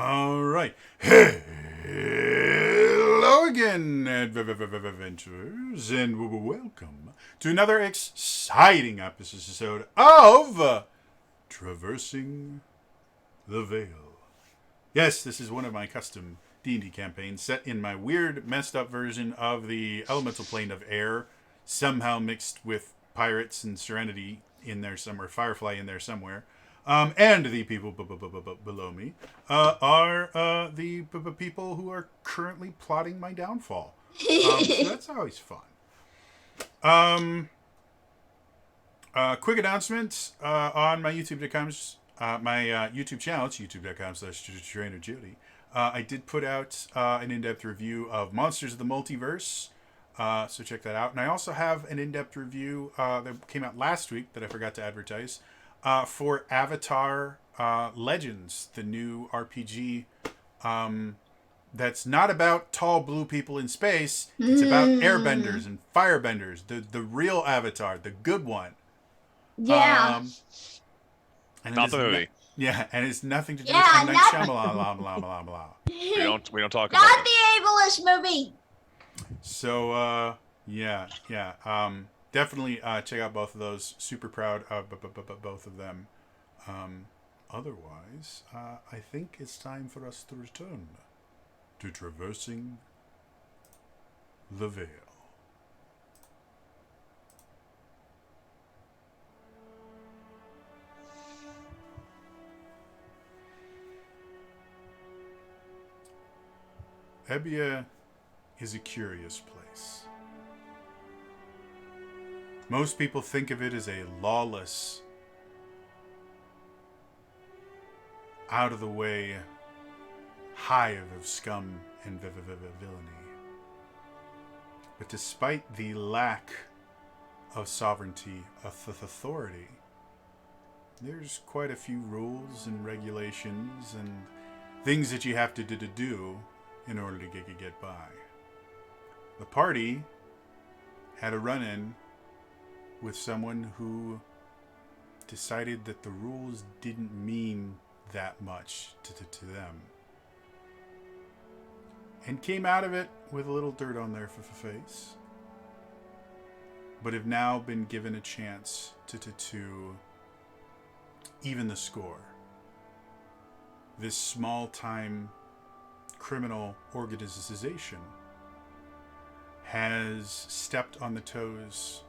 All right. Hello again, adventurers, and welcome to another exciting episode of Traversing the Veil. Yes, this is one of my custom D&D campaigns set in my weird, messed up version of the elemental plane of air, somehow mixed with pirates and Serenity in there somewhere, Firefly in there somewhere. And the people below me are the people who are currently plotting my downfall. So that's always fun. Quick announcement on my YouTube.com, my YouTube channel. It's youtube.com/TrainerJody. I did put out an in-depth review of Monsters of the Multiverse. So check that out. And I also have an in-depth review that came out last week that I forgot to advertise. For Avatar Legends, the new RPG that's not about tall blue people in space. It's about airbenders and firebenders. The real Avatar, the good one. Yeah. And Not the movie. And it's nothing to do with M. Night Shyamalan. Blah, blah, blah, blah. We don't talk Not about the ableist movie. So definitely check out both of those. Super proud of both of them. Otherwise, I think it's time for us to return to Traversing the Veil. Ebia is a curious place. Most people think of it as a lawless, out-of-the-way hive of scum and villainy. But despite the lack of sovereignty, of authority, there's quite a few rules and regulations and things that you have to do in order to get by. The party had a run-in with someone who decided that the rules didn't mean that much to them. And came out of it with a little dirt on their face. But have now been given a chance to even the score. This small-time criminal organization has stepped on the toes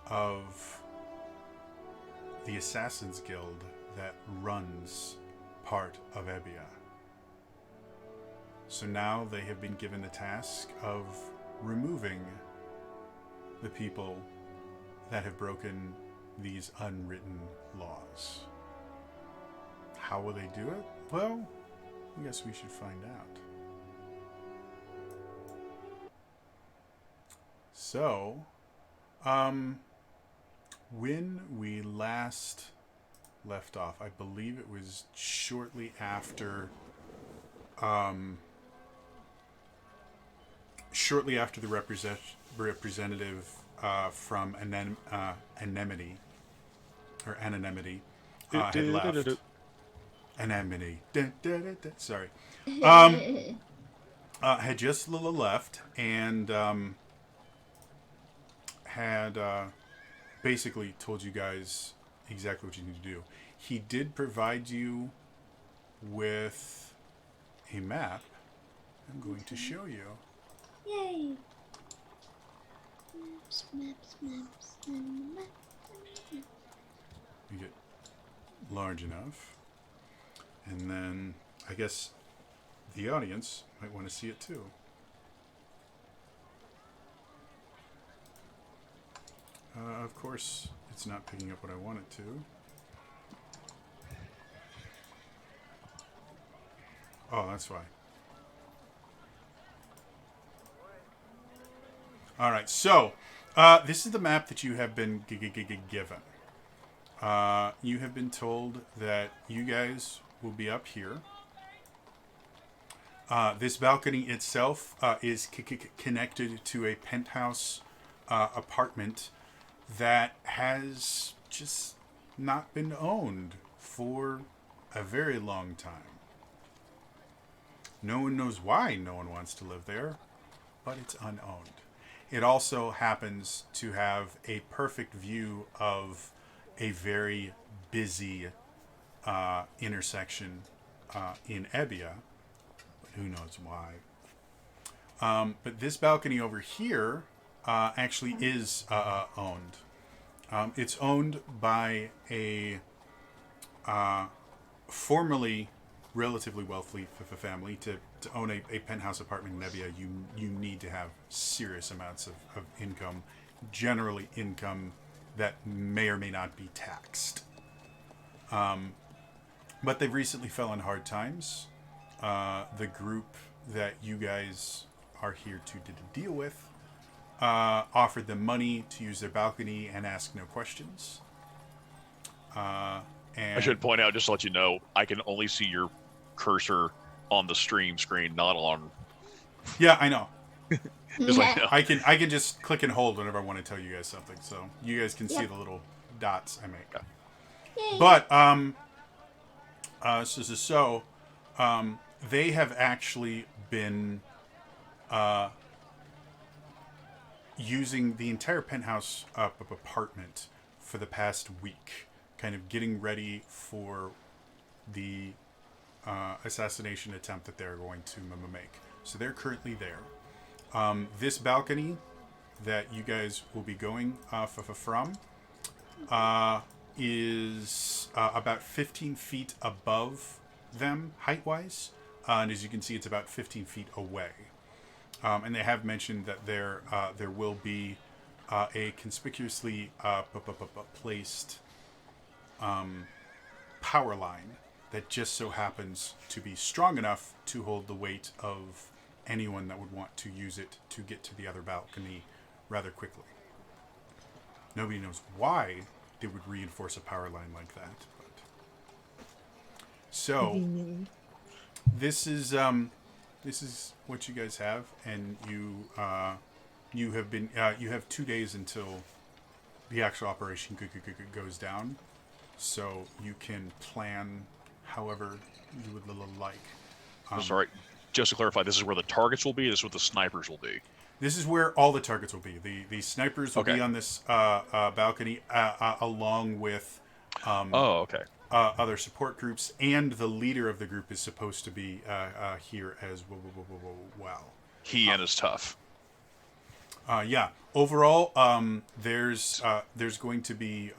of the Assassin's Guild that runs part of Ebia. So now they have been given the task of removing the people that have broken these unwritten laws. How will they do it? Well, I guess we should find out. So, when we last left off, I believe it was shortly after the representative from Anonymity had left. Anonymity. Sorry. Had just left and had basically told you guys exactly what you need to do. He did provide you with a map. I'm going to show you. Yay. Maps. You get large enough. And then I guess the audience might want to see it too. Of course, it's not picking up what I want it to. Oh, that's why. All right, so this is the map that you have been given. You have been told that you guys will be up here. This balcony itself is connected to a penthouse apartment that has just not been owned for a very long time. No one knows why no one wants to live there, but it's unowned. It also happens to have a perfect view of a very busy intersection in Ebbia, but who knows why. But this balcony over here actually is owned. It's owned by a formerly relatively wealthy family. To own a penthouse apartment in Nebbia, you need to have serious amounts of income, generally income that may or may not be taxed. But they've recently fell in hard times. The group that you guys are here to deal with offered them money to use their balcony and ask no questions. And I should point out, just to let you know, I can only see your cursor on the stream screen, not on. yeah, I know. Just like, no. I can just click and hold whenever I want to tell you guys something, so you guys can see Yep. the little dots I make. Yay. But they have actually been using the entire penthouse apartment for the past week, kind of getting ready for the assassination attempt that they're going to make. So they're currently there. This balcony that you guys will be going from is about 15 feet above them height-wise, and as you can see, it's about 15 feet away. And they have mentioned that there will be a conspicuously placed power line that just so happens to be strong enough to hold the weight of anyone that would want to use it to get to the other balcony rather quickly. Nobody knows why they would reinforce a power line like that. But so this is what you guys have, and you have 2 days until the actual operation goes down, so you can plan however you would like. I'm sorry. Just to clarify, this is where the targets will be. This is where the snipers will be. This is where all the targets will be. The snipers will be on this balcony along with Okay. other support groups, and the leader of the group is supposed to be here as well. He and his tough. Yeah. Overall, there's going to be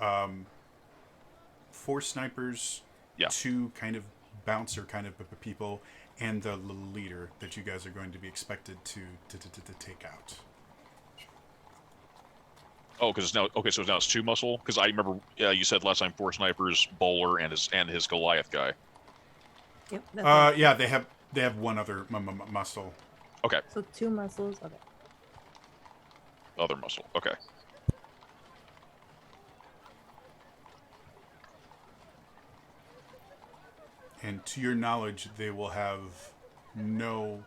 4 snipers, Yeah. 2 kind of bouncer kind of people, and the leader that you guys are going to be expected to take out. Oh, because now so now it's 2 muscle. Because I remember you said last time 4 snipers, bowler, and his Goliath guy. Yep. That's right. Yeah, they have one other muscle. Okay. So 2 muscles. Okay. Other muscle. Okay. And to your knowledge, they will have no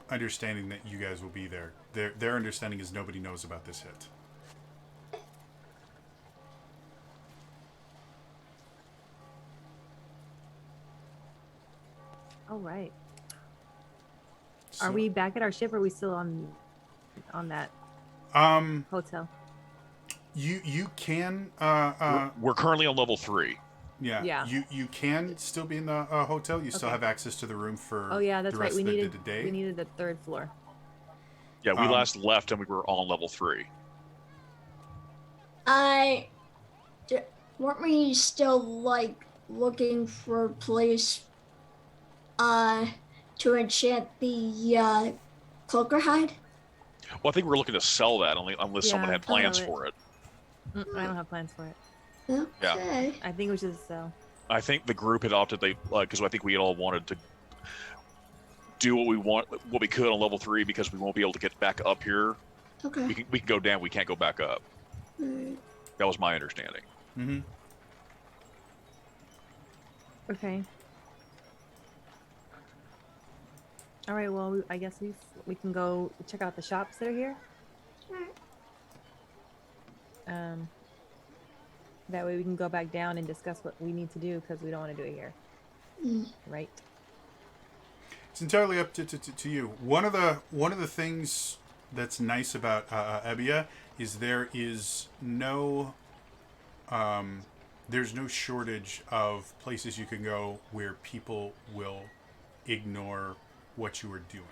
understanding that you guys will be there. Their understanding is nobody knows about this hit. All right. So, Are we back at our ship, or are we still on that hotel? You can We're currently on level 3. Yeah. You can still be in the hotel. You still Okay. have access to the room for Oh yeah, that's the right. rest We of the needed day. we needed the 3rd floor. Yeah, we last left and we were on level 3. Weren't we still like looking for a place to enchant the cloaker hide? Well, I think we're looking to sell that unless someone Yeah, had plans sell it. for it. I don't have plans for it. Okay. I think we should sell. I think the group had opted because I think we all wanted to do what we could on level 3 because we won't be able to get back up here. Okay. We can go down, we can't go back up. Alright. That was my understanding. Mm-hmm. Okay. All right. Well, I guess we can go check out the shops that are here. Alright. That way we can go back down and discuss what we need to do because we don't want to do it here. Right? It's entirely up to you. One of the things that's nice about Ebbia is there's no shortage of places you can go where people will ignore what you are doing.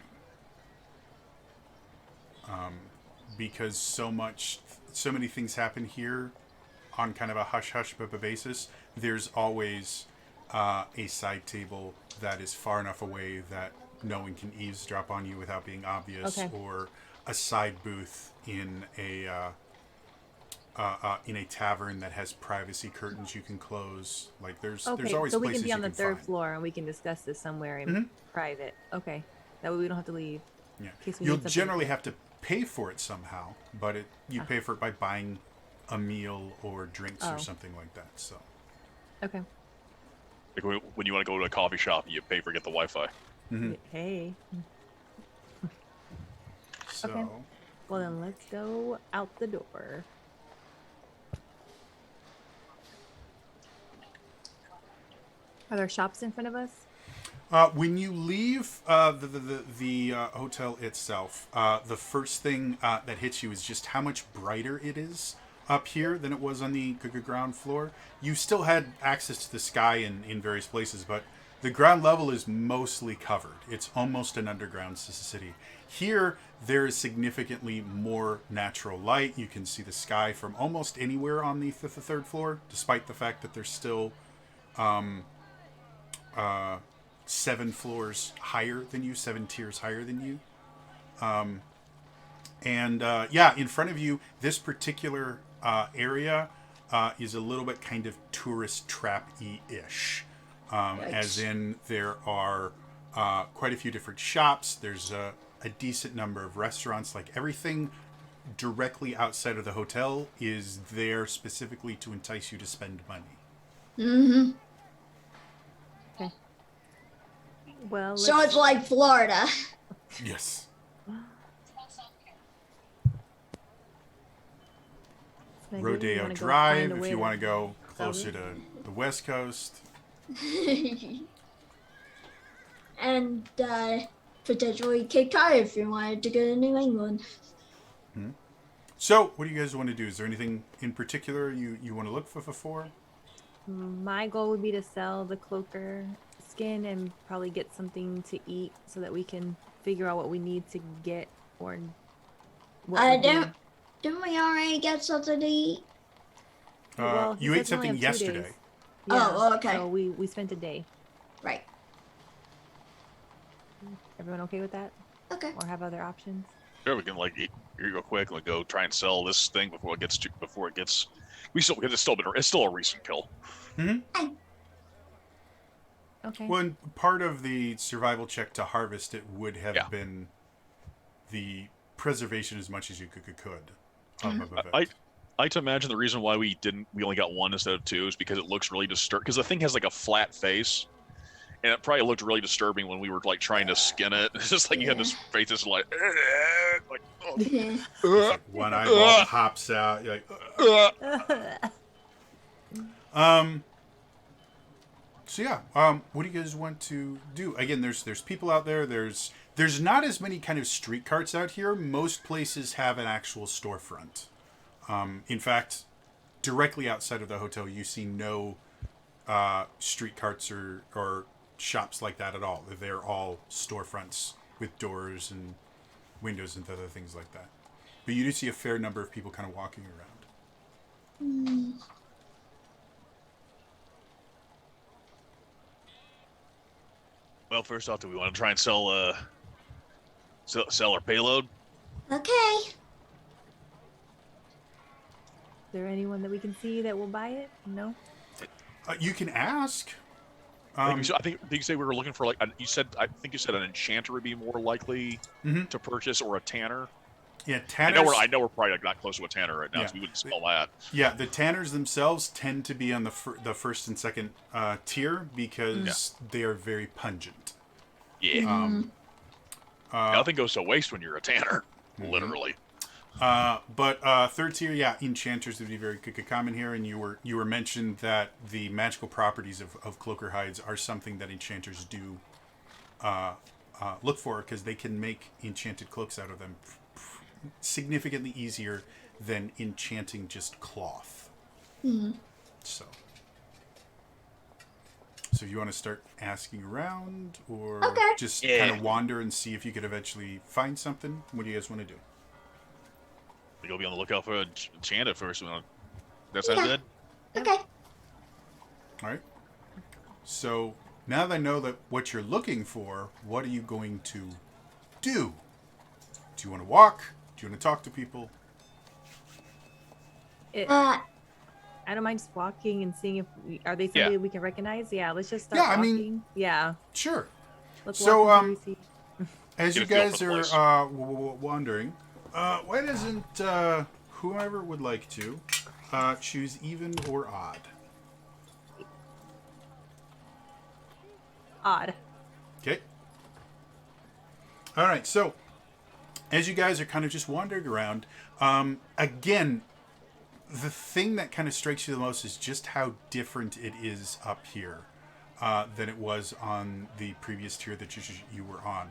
Because so many things happen here on kind of a hush-hush basis, there's always a side table that is far enough away that no one can eavesdrop on you without being obvious, or a side booth in a tavern that has privacy curtains you can close. Like there's always so we places can be on you the can third find. floor and we can discuss this somewhere in private. Okay, that way we don't have to leave. Yeah, in case we you'll need something generally quick. have to pay for it somehow, but you pay for it by buying a meal or drinks or something like that. So Okay. Like when you want to go to a coffee shop, you pay for get the Wi-Fi. Hey. so Okay. Well then, let's go out the door. Are there shops in front of us? when you leave the hotel itself, the first thing that hits you is just how much brighter it is up here than it was on the ground floor. You still had access to the sky in various places, but the ground level is mostly covered. It's almost an underground city. Here, there is significantly more natural light. You can see the sky from almost anywhere on the third floor, despite the fact that there's still 7 floors higher than you, 7 tiers higher than you. In front of you, this particular area is a little bit kind of tourist trap-y-ish. As in, there are quite a few different shops. There's a decent number of restaurants. Like, everything directly outside of the hotel is there specifically to entice you to spend money. Mm-hmm. Okay. Well, So it's like Florida. Yes. Maybe Rodeo wanna go Drive, find a if way you to want to go sell closer it. to the West Coast. And potentially Cape Cod if you wanted to go to New England. So, what do you guys want to do? Is there anything in particular you want to look for? My goal would be to sell the cloaker skin and probably get something to eat so that we can figure out what we need to get or what we're doing. Didn't we already get something to eat? Well, he You said ate we only something have 2 yesterday. days. Oh, okay. So we spent a day. Right. Everyone okay with that? Okay. Or have other options? Sure, we can like eat real quick and go try and sell this thing before it gets. It's still a recent kill. Okay. Well, and part of the survival check to harvest it would have been the preservation as much as you could of it. I like to imagine the reason why we only got 1 instead of 2 is because it looks really disturbing. Because the thing has like a flat face, and it probably looked really disturbing when we were like trying to skin it. It's just like you had this face that's like One eyeball pops out. You're like, So yeah, what do you guys want to do? Again, there's people out there. There's not as many kind of street carts out here. Most places have an actual storefront. In fact, directly outside of the hotel, you see no street carts or shops like that at all. They're all storefronts with doors and windows and other things like that. But you do see a fair number of people kind of walking around. Well, first off, do we want to try and sell our payload? Okay. Is there anyone that we can see that will buy it? No? You can ask. I think you say we were looking for like I think you said an enchanter would be more likely to purchase, or a tanner. Yeah, tanners. I know we're probably like not close to a tanner right now, so we wouldn't spell that. Yeah, the tanners themselves tend to be on the first and second tier because they are very pungent. Yeah. Nothing goes to waste when you're a tanner, literally. But third tier, yeah, enchanters would be very common here, and you were mentioned that the magical properties of cloaker hides are something that enchanters do look for, because they can make enchanted cloaks out of them significantly easier than enchanting just cloth. So if you want to start asking around, or Okay. just kind of wander and see if you could eventually find something, what do you guys want to do? We go be on the lookout for a enchanted first. That sound good? Okay. All right. So now that I know that what you're looking for, what are you going to do? Do you want to walk? Do you want to talk to people? I don't mind just walking and seeing if are they somebody we can recognize. Yeah, let's just start Yeah, I walking. mean, yeah. Sure. Let's So, walk until we see. As Get you a feel guys for the place. are wandering, why doesn't whoever would like to choose even or odd? Odd. Okay. All right. So, as you guys are kind of just wandering around, again, the thing that kind of strikes you the most is just how different it is up here than it was on the previous tier that you were on.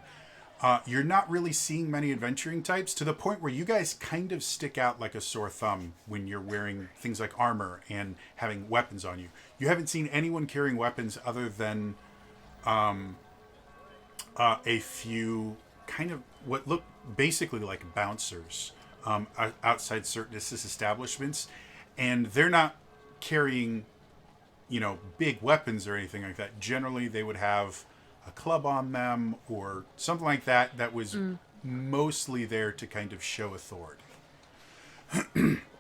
You're not really seeing many adventuring types, to the point where you guys kind of stick out like a sore thumb when you're wearing things like armor and having weapons on you. You haven't seen anyone carrying weapons other than a few kind of what look basically like bouncers outside certain establishments, and they're not carrying, big weapons or anything like that. Generally, they would have a club on them or something like that that was mostly there to kind of show authority.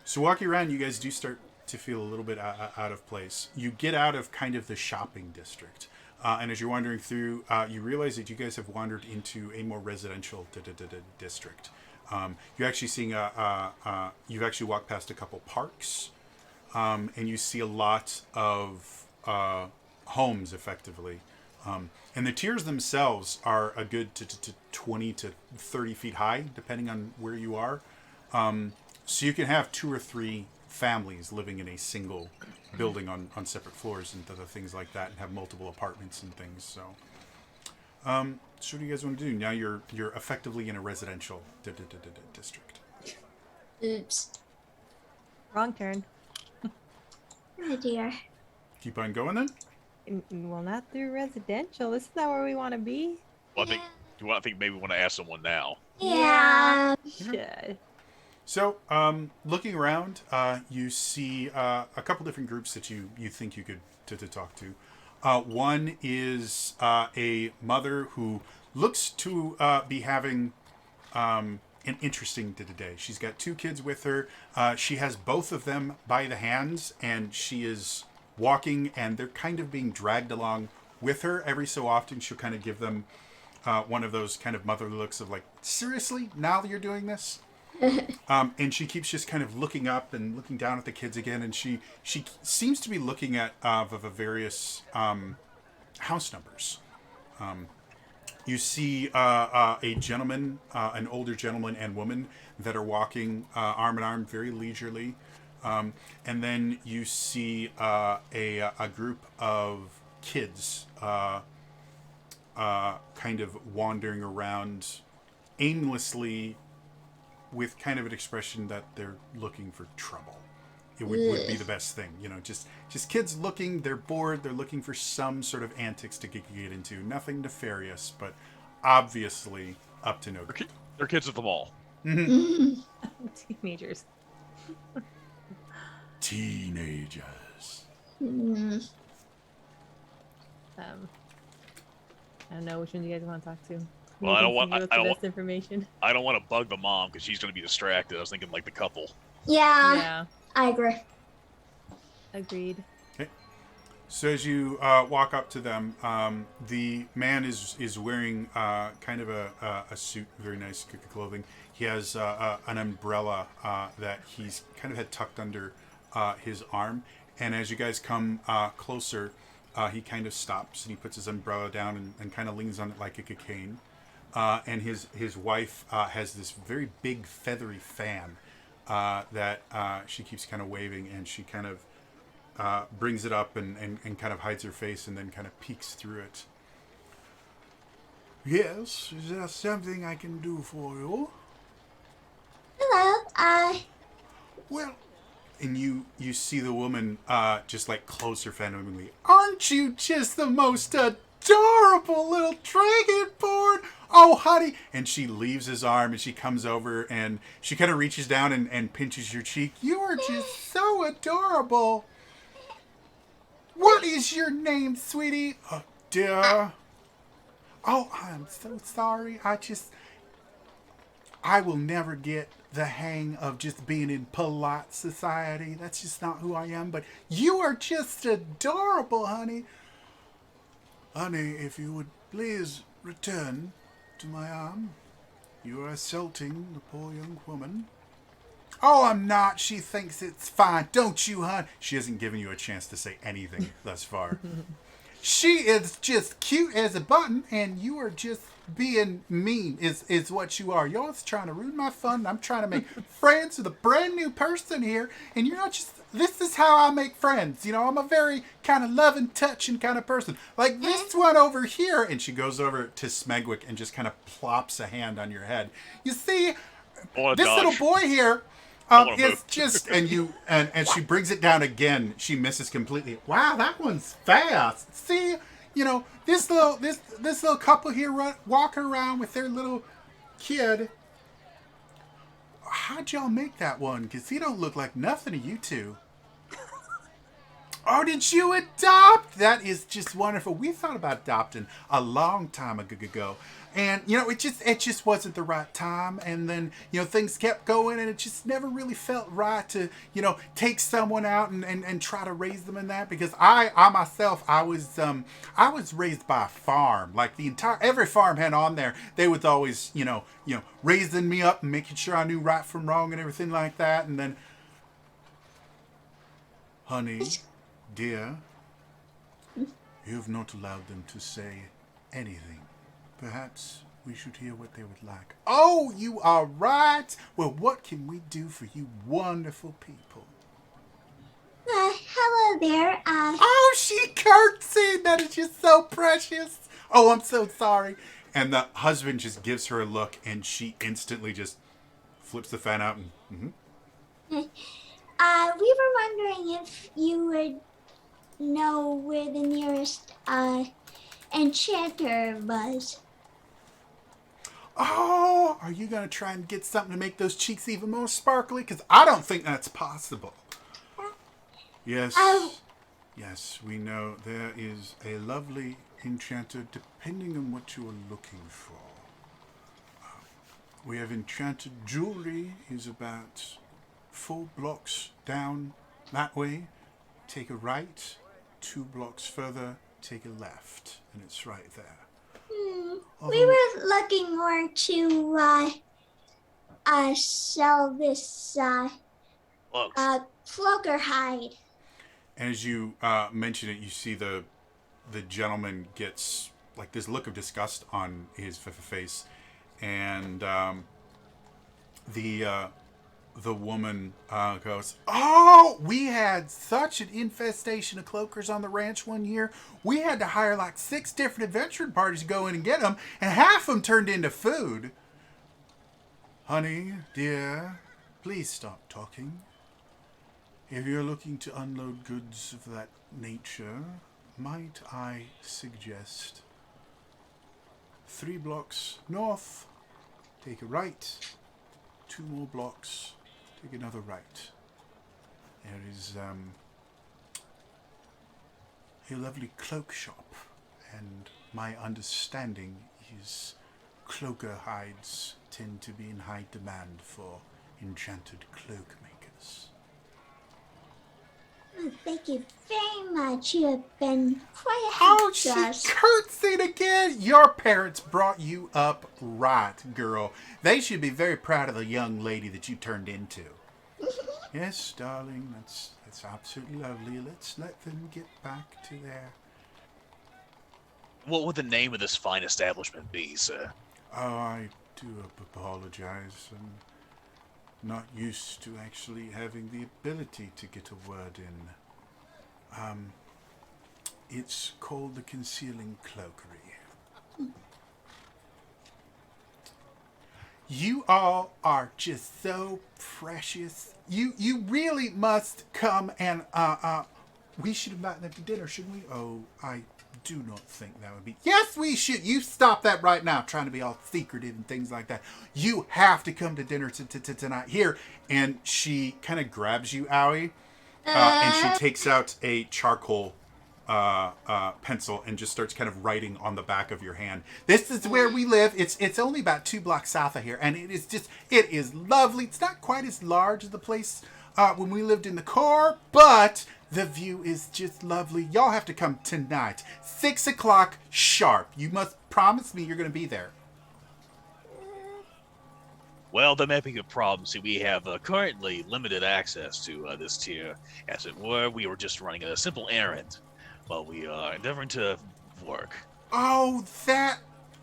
So walking around, you guys do start to feel a little bit out of place. You get out of kind of the shopping district. And as you're wandering through, you realize that you guys have wandered into a more residential district. You're actually seeing you've actually walked past a couple parks, and you see a lot of homes, effectively. And the tiers themselves are a good 20 to 30 feet high, depending on where you are. So you can have 2 or 3 families living in a single building on separate floors and other things like that, and have multiple apartments and things. So, so what do you guys want to do? Now you're effectively in a residential district. Oops. Wrong turn. Oh dear. Keep on going then. Well, not through residential. This is not where we want to be. Well, I think maybe we want to ask someone now. Yeah. Shit. So, looking around, you see a couple different groups that you think you could to talk to. One is a mother who looks to be having an interesting day. She's got 2 kids with her. She has both of them by the hands, and she is walking, and they're kind of being dragged along with her. Every so often, she'll kind of give them one of those kind of motherly looks of like, seriously, now that you're doing this? And she keeps just kind of looking up and looking down at the kids again, and she seems to be looking at the various house numbers. You see a gentleman, an older gentleman and woman that are walking arm in arm, very leisurely. And then you see a group of kids kind of wandering around aimlessly, with kind of an expression that they're looking for trouble. It would be the best thing, just kids looking. They're bored. They're looking for some sort of antics to get into. Nothing nefarious, but obviously up to no good. They're kids at the mall. Teenagers. Teenagers. I don't know which one you guys want to talk to. Well, I don't want. The best information. I don't want to bug the mom because she's going to be distracted. I was thinking like the couple. Yeah. I agree. Agreed. Okay. So as you walk up to them, the man is wearing kind of a suit, very nice clothing. He has an umbrella that he's kind of had tucked under his arm. And as you guys come closer, he kind of stops and he puts his umbrella down and kind of leans on it like a cane. and his wife has this very big feathery fan that she keeps kind of waving, and she kind of brings it up and kind of hides her face and then kind of peeks through it. Yes, is there something I can do for you? Hello. Well, and you see the woman just like close her fan openly. Aren't you just the most adorable little dragonborn? Oh, honey. And she leaves his arm and she comes over and she kind of reaches down and pinches your cheek. You are just so adorable. What is your name, sweetie? Dear. Oh, I'm so sorry. I will never get the hang of just being in polite society. That's just not who I am. But you are just adorable, honey. Honey, if you would please return to my arm. You are assaulting the poor young woman. Oh, I'm not. She thinks it's fine. Don't you, hon? She hasn't given you a chance to say anything thus far. She is just cute as a button, and you are just being mean is what you are. You're always trying to ruin my fun. I'm trying to make friends with a brand new person here, and you're not just... This is how I make friends. You know, I'm a very kind of loving, touching kind of person. Like this one over here. And she goes over to Smegwick and just kind of plops a hand on your head. You see, this little boy here... it's just, and she brings it down again. She misses completely. Wow, that one's fast. See, you know, this little couple here walking around with their little kid. How'd y'all make that one? Because he don't look like nothing to you two. Oh, did you adopt? That is just wonderful. We thought about adopting a long time ago. And, you know, it just wasn't the right time. And then, you know, things kept going and it just never really felt right to, you know, take someone out and try to raise them in that. Because I myself, I was raised by a farm. Like every farmhand on there, they was always, you know, raising me up and making sure I knew right from wrong and everything like that. And then, honey, dear, you have not allowed them to say anything. Perhaps we should hear what they would like. Oh, you are right. Well, what can we do for you wonderful people? Hello there. Oh, she curtsied. That is just so precious. Oh, I'm so sorry. And the husband just gives her a look, and she instantly just flips the fan out. And, we were wondering if you would know where the nearest enchanter was. Oh, are you going to try and get something to make those cheeks even more sparkly? Because I don't think that's possible. Yes. Yes, we know there is a lovely enchanter, depending on what you are looking for. We have enchanted jewelry, is about 4 blocks down that way. Take a right, 2 blocks further, take a left, and it's right there. We were looking more to sell this cloaker hide. As you mention it, you see the gentleman gets like this look of disgust on his face, and the woman goes, "Oh, we had such an infestation of cloakers on the ranch one year. We had to hire like 6 different adventuring parties to go in and get them, and half of them turned into food." Honey, dear, please stop talking. If you're looking to unload goods of that nature, might I suggest 3 blocks north, take a right, 2 more blocks, take another right. There is a lovely cloak shop, and my understanding is cloaker hides tend to be in high demand for enchanted cloak makers. Thank you very much. You have been quite a Oh, help she to us. curtsied again. Your parents brought you up right, girl. They should be very proud of the young lady that you turned into. Yes, darling, that's absolutely lovely. Let's let them get back to their... What would the name of this fine establishment be, sir? Oh, I do apologize. I'm not used to actually having the ability to get a word in. It's called the concealing cloakery. You all are just so precious. You really must come and we should invite them to dinner, shouldn't we? Oh, I do not think that would be. Yes, we should. You stop that right now, trying to be all secretive and things like that. You have to come to dinner tonight. Here, and she kind of grabs you, Owie, and she takes out a charcoal pencil and just starts kind of writing on the back of your hand. This is where we live. It's only about 2 blocks south of here, and it is lovely. It's not quite as large as the place when we lived in the car, but the view is just lovely. Y'all have to come tonight, 6 o'clock sharp. You must promise me you're going to be there. Well, there may be a problem. See, we have currently limited access to this tier. As it were, we were just running a simple errand while we are endeavoring to work. Oh,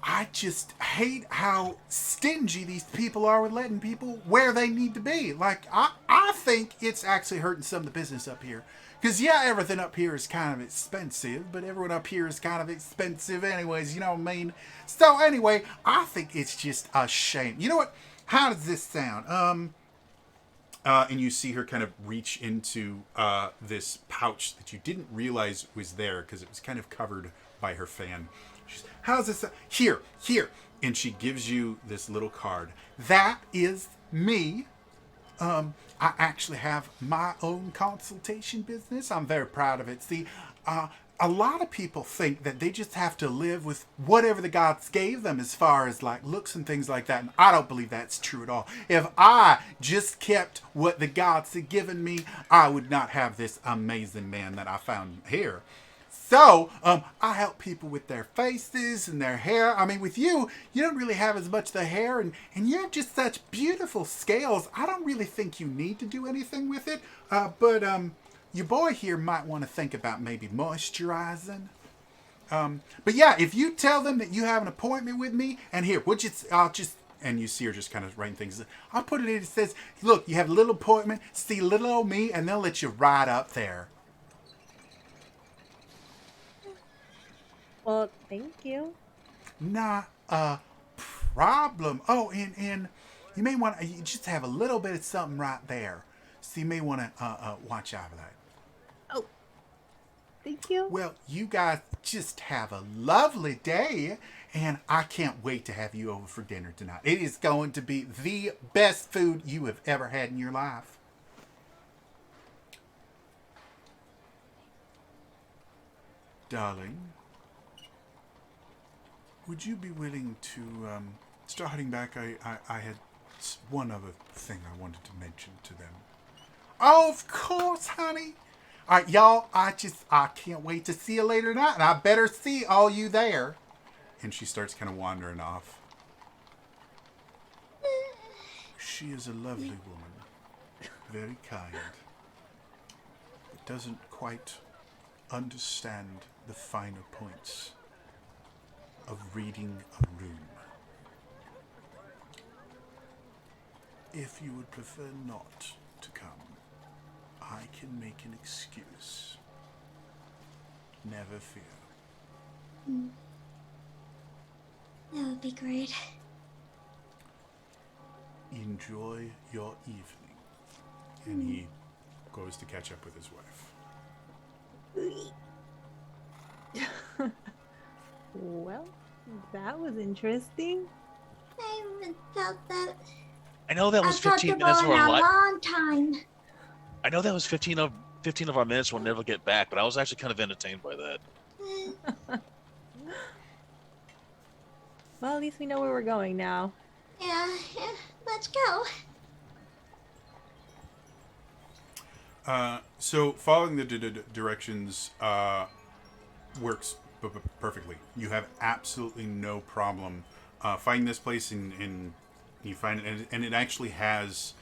I just hate how stingy these people are with letting people where they need to be. Like, I think it's actually hurting some of the business up here. Because, yeah, everything up here is kind of expensive, but everyone up here is kind of expensive anyways, you know what I mean? So, anyway, I think it's just a shame. You know what? How does this sound? And you see her kind of reach into this pouch that you didn't realize was there because it was kind of covered by her fan. She's, how's this? Here. And she gives you this little card. That is me. I actually have my own consultation business. I'm very proud of it. See, a lot of people think that they just have to live with whatever the gods gave them as far as like looks and things like that. And I don't believe that's true at all. If I just kept what the gods had given me, I would not have this amazing man that I found here. So, I help people with their faces and their hair. I mean, with you, you don't really have as much the hair, and you have just such beautiful scales. I don't really think you need to do anything with it, but your boy here might want to think about maybe moisturizing. But yeah, if you tell them that you have an appointment with me, and here, and you see her just kind of writing things. I'll put it in, it says, look, you have a little appointment, see little old me, and they'll let you ride up there. Well, thank you. Not a problem. Oh, and you may want to just have a little bit of something right there. So you may want to watch out for that. Oh, thank you. Well, you guys just have a lovely day, and I can't wait to have you over for dinner tonight. It is going to be the best food you have ever had in your life. Darling, would you be willing to start heading back? I had one other thing I wanted to mention to them. Oh, of course, honey. All right, y'all, I can't wait to see you later tonight, and I better see all you there. And she starts kind of wandering off. She is a lovely woman, very kind, but doesn't quite understand the finer points of reading a room. If you would prefer not to come, I can make an excuse. Never fear. That would be great. Enjoy your evening. And he goes to catch up with his wife. Well, that was interesting. I haven't felt that I know that was 15 uncomfortable minutes of in our a life. long time. I know that was 15 of our minutes we'll never get back, but I was actually kind of entertained by that. Well, at least we know where we're going now. Yeah, let's go. So following the directions works perfectly. You have absolutely no problem finding this place, and you find it, and it actually has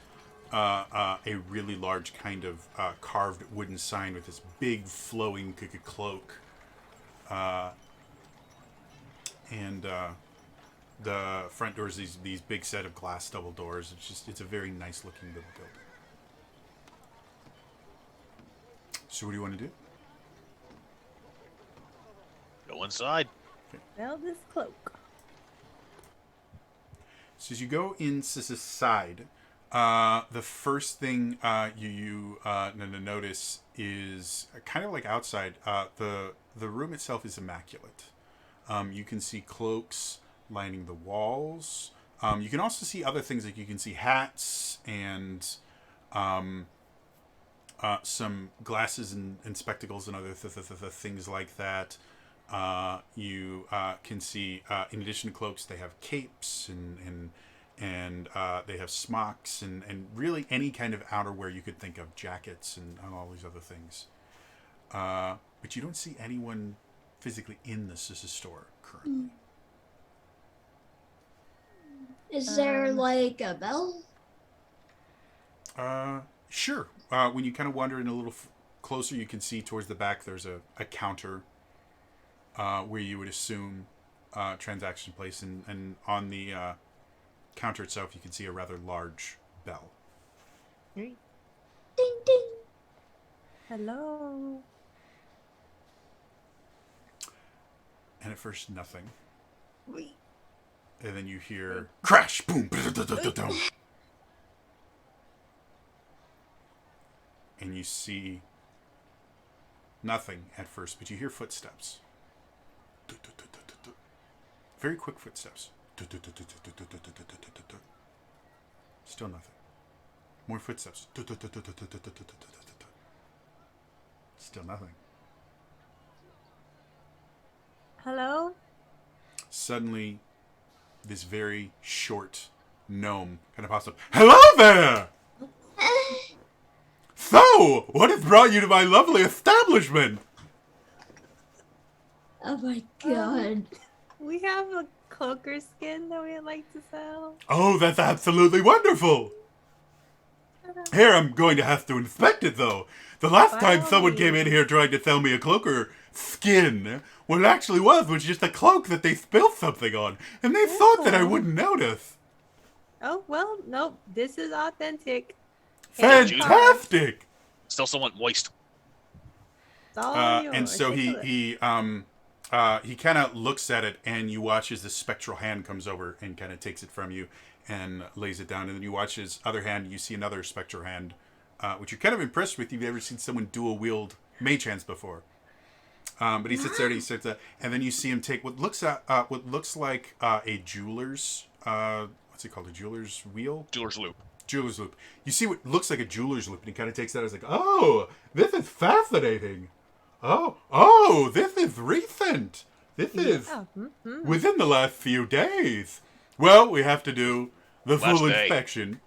a really large kind of carved wooden sign with this big flowing cloak, and the front doors, these big set of glass double doors. It's a very nice looking little building. So what do you want to do? Go inside. Sell this cloak. So as you go inside, the first thing you notice is kind of like outside. The room itself is immaculate. You can see cloaks lining the walls. You can also see other things, like you can see hats and some glasses and spectacles and other things like that. You can see, in addition to cloaks, they have capes and they have smocks and really any kind of outerwear you could think of, jackets and all these other things. But you don't see anyone physically in the store currently. Is there like a bell? Sure. When you kind of wander in a little closer, you can see towards the back there's a counter where you would assume transaction place, and on the counter itself you can see a rather large bell. Ding ding. Hello. And at first nothing. And then you hear crash, boom, and you see nothing at first, but you hear footsteps. Very quick footsteps. Still nothing. More footsteps. Still nothing. Hello? Suddenly, this very short gnome kind of pops up. Hello there! So, what has brought you to my lovely establishment? Oh my god. We have a cloaker skin that we'd like to sell. Oh, that's absolutely wonderful! Here, I'm going to have to inspect it, though. The last time someone came in here trying to sell me a cloaker skin, what it actually was just a cloak that they spilled something on, and they thought that I wouldn't notice. Oh, well, nope. This is authentic. Fantastic! Still somewhat moist. It's all yours. And so Take a look. he kind of looks at it, and you watch as the spectral hand comes over and kind of takes it from you and lays it down. And then you watch his other hand. You see another spectral hand, which you're kind of impressed with. You've never seen someone dual wield mage hands before. But he sits there and he starts that, and then you see him take what looks like a jeweler's what's it called, a jeweler's wheel, Jeweler's loop. jeweler's loop. You see what looks like a jeweler's loop, and he kind of takes that as like, oh, this is fascinating. Oh, this is recent. This is within the last few days. Well, we have to do the full inspection.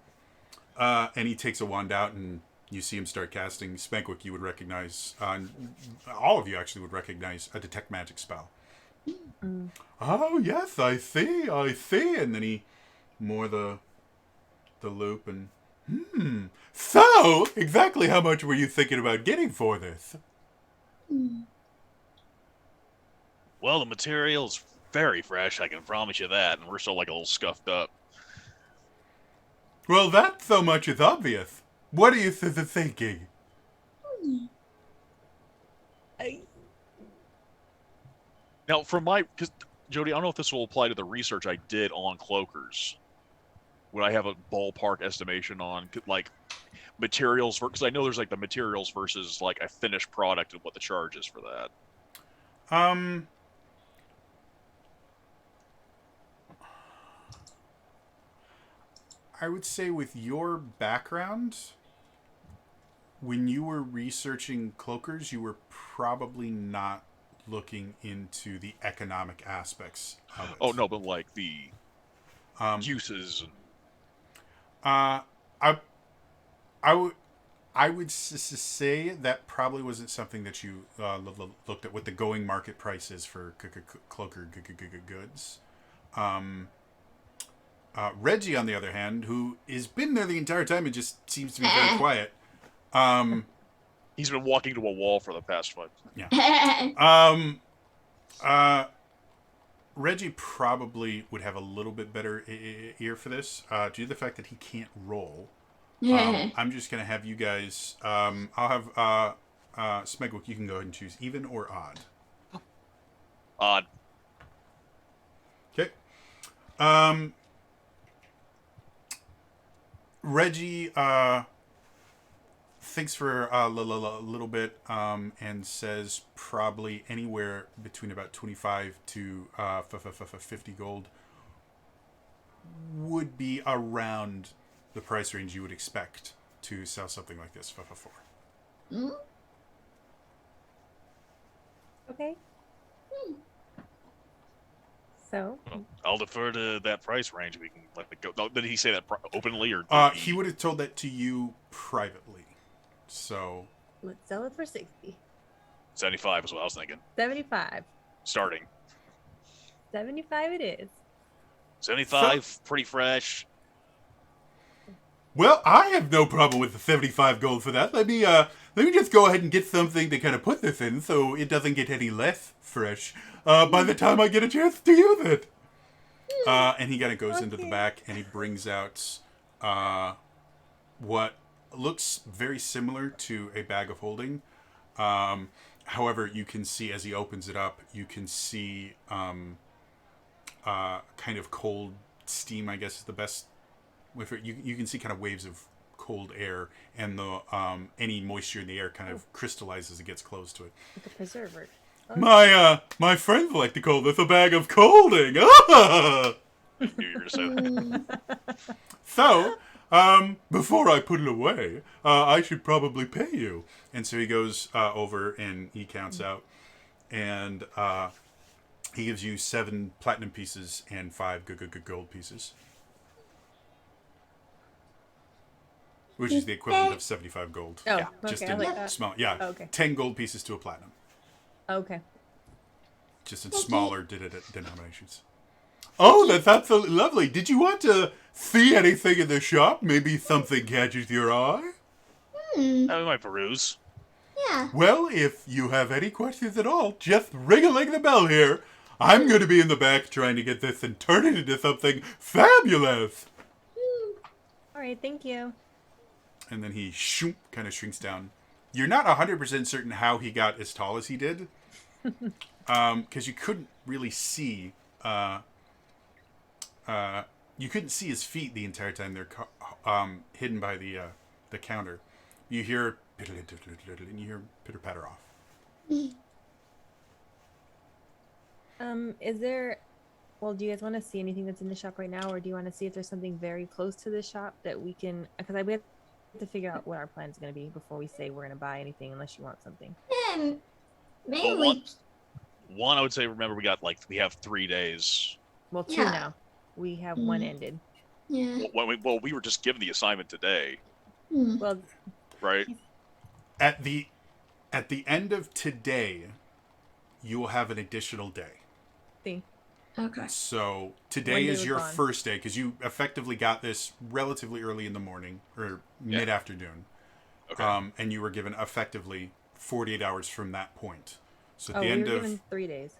And he takes a wand out, and you see him start casting. Spankwick, you would recognize, all of you actually would recognize a detect magic spell. Oh, yes, I see. And then he more the loop and, So, exactly how much were you thinking about getting for this? Well, the material's very fresh, I can promise you that, and we're still like a little scuffed up. Well, that so much is obvious. What are you thinking? Now, because Jody, I don't know if this will apply to the research I did on cloakers. Would I have a ballpark estimation on like materials? Because I know there's like the materials versus like a finished product and what the charge is for that. I would say with your background, when you were researching cloakers, you were probably not looking into the economic aspects of it. Oh no, but like the uses. I would say that probably wasn't something that you looked at what the going market price is for cloaker goods. Reggie, on the other hand, who has been there the entire time and just seems to be very quiet. He's been walking to a wall for the past 5. Yeah. Reggie probably would have a little bit better ear for this, due to the fact that he can't roll. I'm just going to have you guys... I'll have... Smegwick, you can go ahead and choose even or odd. Odd. Okay. Reggie thinks for a little bit and says probably anywhere between about 25 to 50 gold would be around the price range you would expect to sell something like this for. Okay. So, Well, I'll defer to that price range. We can let it go. Did he say that openly, or He would have told that to you privately. So let's sell it for 60. 75 is what I was thinking. 75. Starting 75 it is. 75, pretty fresh. well, I have no problem with the 75 gold for that. Let me just go ahead and get something to kind of put this in so it doesn't get any less fresh by the time I get a chance to use it. And he kind of goes into the back and he brings out what looks very similar to a bag of holding. However, you can see as he opens it up, you can see kind of cold steam, I guess is the best with it. You can see kind of waves of cold air, and the any moisture in the air kind of crystallizes as it gets close to it. Like a preserver. My friends like to call this a bag of colding. I knew you were going to say that. So, before I put it away, I should probably pay you. And so he goes over and he counts out, and he gives you 7 platinum pieces and 5 good gold pieces, which is the equivalent of 75 gold. Oh, Yeah, okay. Just I in like that. small, yeah, Okay. 10 gold pieces to a platinum, Okay. just in smaller denominations. Oh, that's absolutely lovely. Did you want to see anything in the shop? Maybe something catches your eye? We might peruse. Yeah. Well, if you have any questions at all, just ring-a-ling the bell here. I'm going to be in the back trying to get this and turn it into something fabulous. All right, thank you. And then he kind of shrinks down. You're not 100% certain how he got as tall as he did, because you couldn't really see. You couldn't see his feet the entire time. They're hidden by the counter. You hear and you hear pitter patter off. Is there? Well, do you guys want to see anything that's in the shop right now, or do you want to see if there's something very close to the shop that we can? Because we have to figure out what our plan is going to be before we say we're going to buy anything, unless you want something. Maybe Well, we. One, I would say, remember, we have 3 days. Well, 2 Yeah. now. We have 1 ended. Yeah. We were just given the assignment today, Well, right? At the end of today, you will have an additional day. see. Okay. So One today day is was your gone. first day because you effectively got this relatively early in the morning or mid-afternoon. Okay. And you were given effectively 48 hours from that point. So at Oh, the we end were of given 3 days.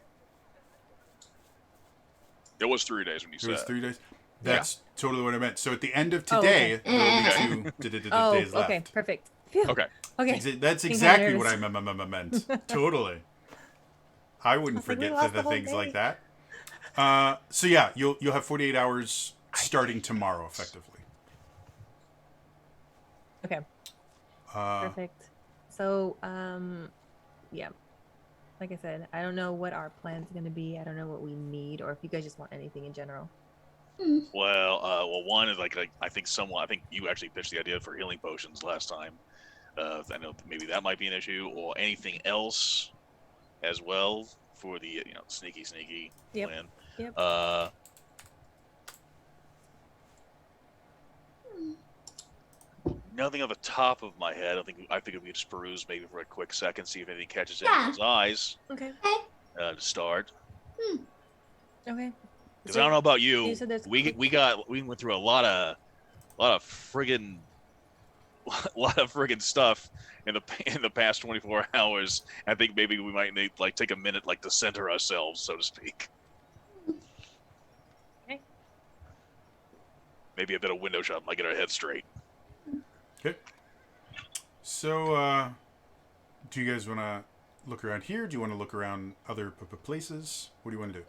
It was 3 days when you it said. was 3 days. That's totally what I meant. So at the end of Oh, today, okay. there will be 2 Oh, days left. okay, perfect. Phew. Okay. Okay. That's Being exactly nervous. what I meant. Totally. I wouldn't I was like, we forget lost the the whole things day. like that. So yeah, you'll have 48 hours starting tomorrow, effectively. Okay. Perfect. So, yeah. Like I said, I don't know what our plan's going to be. I don't know what we need, or if you guys just want anything in general. Well, one is like I think you actually pitched the idea for healing potions last time. I know maybe that might be an issue, or anything else as well for the sneaky Yep. plan. Yep. Nothing off the top of my head. I think if we just peruse maybe for a quick second, see if anything catches Yeah. anyone's eyes Okay. to start. Okay. Because I don't know about you, you said there's we went through a lot of friggin' stuff in the past 24 hours. I think maybe we might need take a minute to center ourselves, so to speak. maybe a bit of window shop might get our head straight. Okay. So, do you guys want to look around here? Do you want to look around other places? What do you want to do?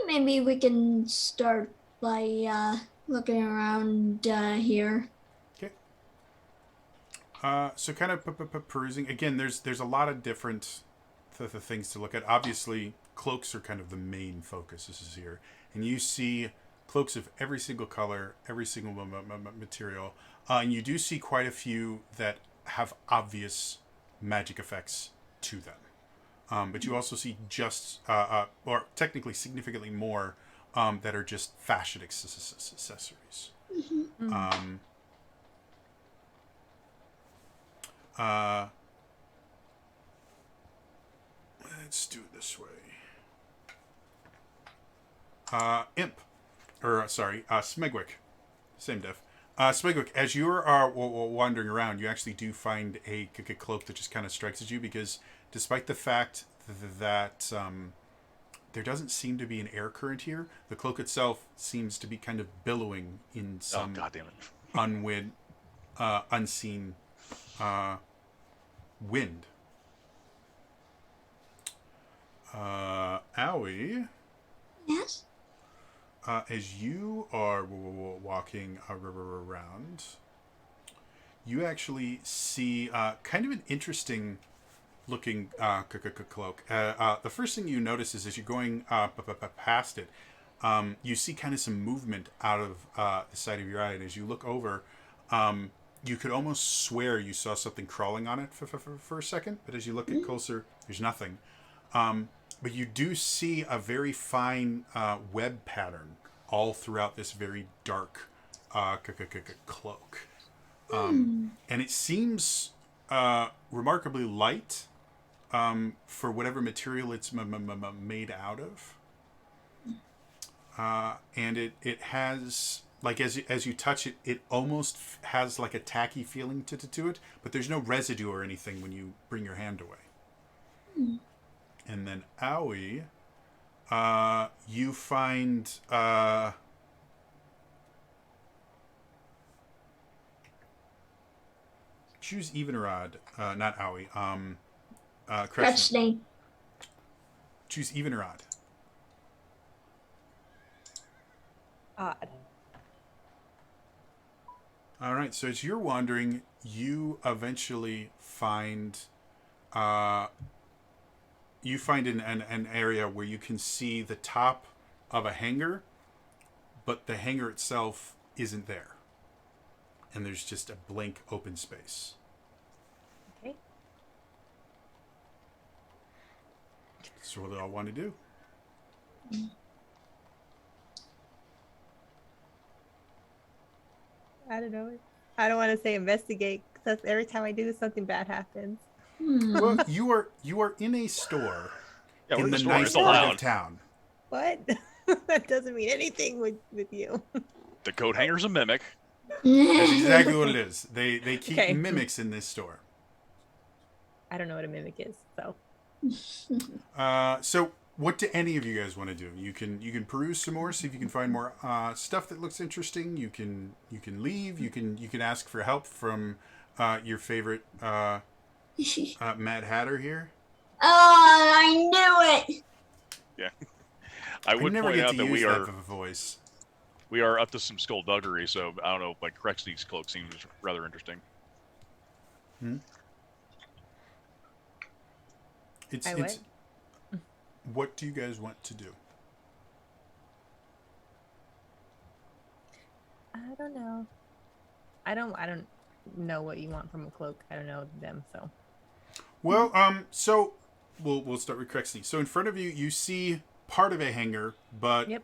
Maybe we can start by looking around here. Okay. So kind of perusing. Again, there's a lot of different things to look at. Obviously, cloaks are kind of the main focus. This is here. And you see cloaks of every single color, every single material. And you do see quite a few that have obvious magic effects to them. But you also see just, or technically significantly more, that are just fashion accessories. Let's do it this way. Imp. Or, sorry, Smegwick. Same diff. Smegwick, as you are wandering around, you actually do find a cloak that just kind of strikes at you, because despite the fact that there doesn't seem to be an air current here, the cloak itself seems to be kind of billowing in some unseen wind. Owie. Yes? As you are walking around, you actually see kind of an interesting looking cloak. The first thing you notice is as you're going past it, you see kind of some movement out of the side of your eye. And as you look over, you could almost swear you saw something crawling on it for a second. But as you look at closer, there's nothing. But you do see a very fine web pattern all throughout this very dark cloak. And it seems remarkably light for whatever material it's made out of. And it has, like, as you touch it, it almost has like a tacky feeling to it, but there's no residue or anything when you bring your hand away. And then Owie, you find choose Evenrod, not Owie, Crutchley. Choose Evenrod. Odd. All right, so as you're wandering, you eventually find an area where you can see the top of a hangar, but the hangar itself isn't there. And there's just a blank open space. Okay. So what do I want to do? I don't know. I don't want to say investigate, because every time I do, something bad happens. Well, you are in a store Yeah, we're in the store. nice It's part allowed. of town. What? That doesn't mean anything with you. The coat hanger's a mimic. That's exactly what it is. They keep Okay. mimics in this store. I don't know what a mimic is, so. So what do any of you guys want to do? You can peruse some more, see if you can find more stuff that looks interesting. You can leave. You can ask for help from your favorite Mad Hatter here. Oh, I knew it. Yeah. I would never point get out to that use we that are voice. we are up to some skullduggery, so I don't know, like Crexley's cloak seems rather interesting. It's what do you guys want to do? I don't know. I don't know what you want from a cloak. I don't know them, so. Well, so we'll start with Crexley. So in front of you, you see part of a hangar, but Yep.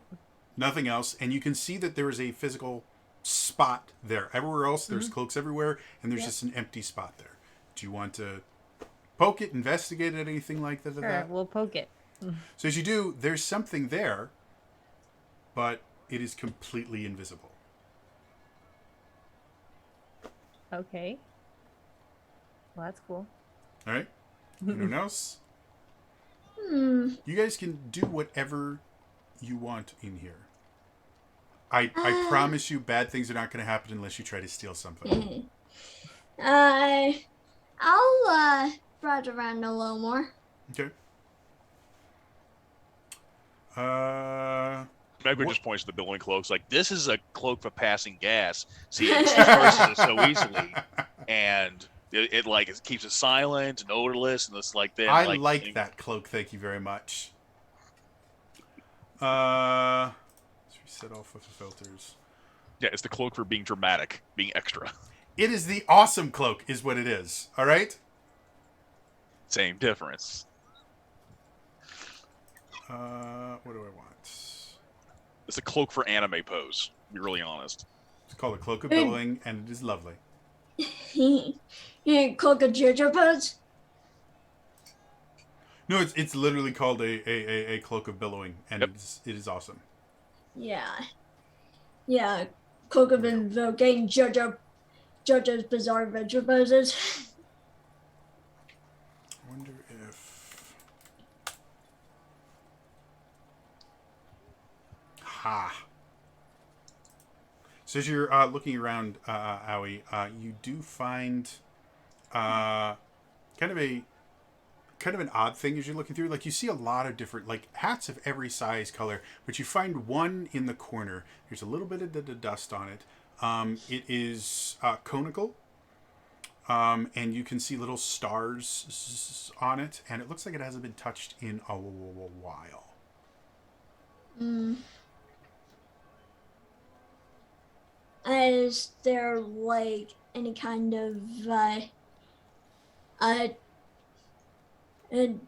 nothing else, and you can see that there is a physical spot there. Everywhere else, there's cloaks everywhere, and there's just an empty spot there. Do you want to poke it, investigate it, anything like that? Sure, we'll poke it. So as you do, there's something there, but it is completely invisible. Okay. Well, that's cool. All right? Anyone else? You guys can do whatever you want in here. I promise you, bad things are not going to happen unless you try to steal something. I'll browse around a little more. Okay. Megwin just points to the billowing cloaks like, this is a cloak for passing gas. See, it disperses it so easily, and it like it keeps it silent and odorless, and it's like that. I like that cloak. Thank you very much. Let's reset all filters. Yeah, it's the cloak for being dramatic, being extra. It is the awesome cloak, is what it is. All right. Same difference. What do I want? It's a cloak for anime pose. To be really honest. It's called a cloak of billowing, and it is lovely. Cloak of JoJo pose? No, it's literally called a cloak of billowing, and it is awesome. Yeah. Cloak of invoking JoJo's bizarre adventure poses. I wonder if... Ha! So as you're looking around, Aoi, you do find kind of an odd thing as you're looking through. Like, you see a lot of different, like, hats of every size, color, but you find one in the corner. There's a little bit of the dust on it. It is conical, and you can see little stars on it, and it looks like it hasn't been touched in a while. Is there, like, any kind of,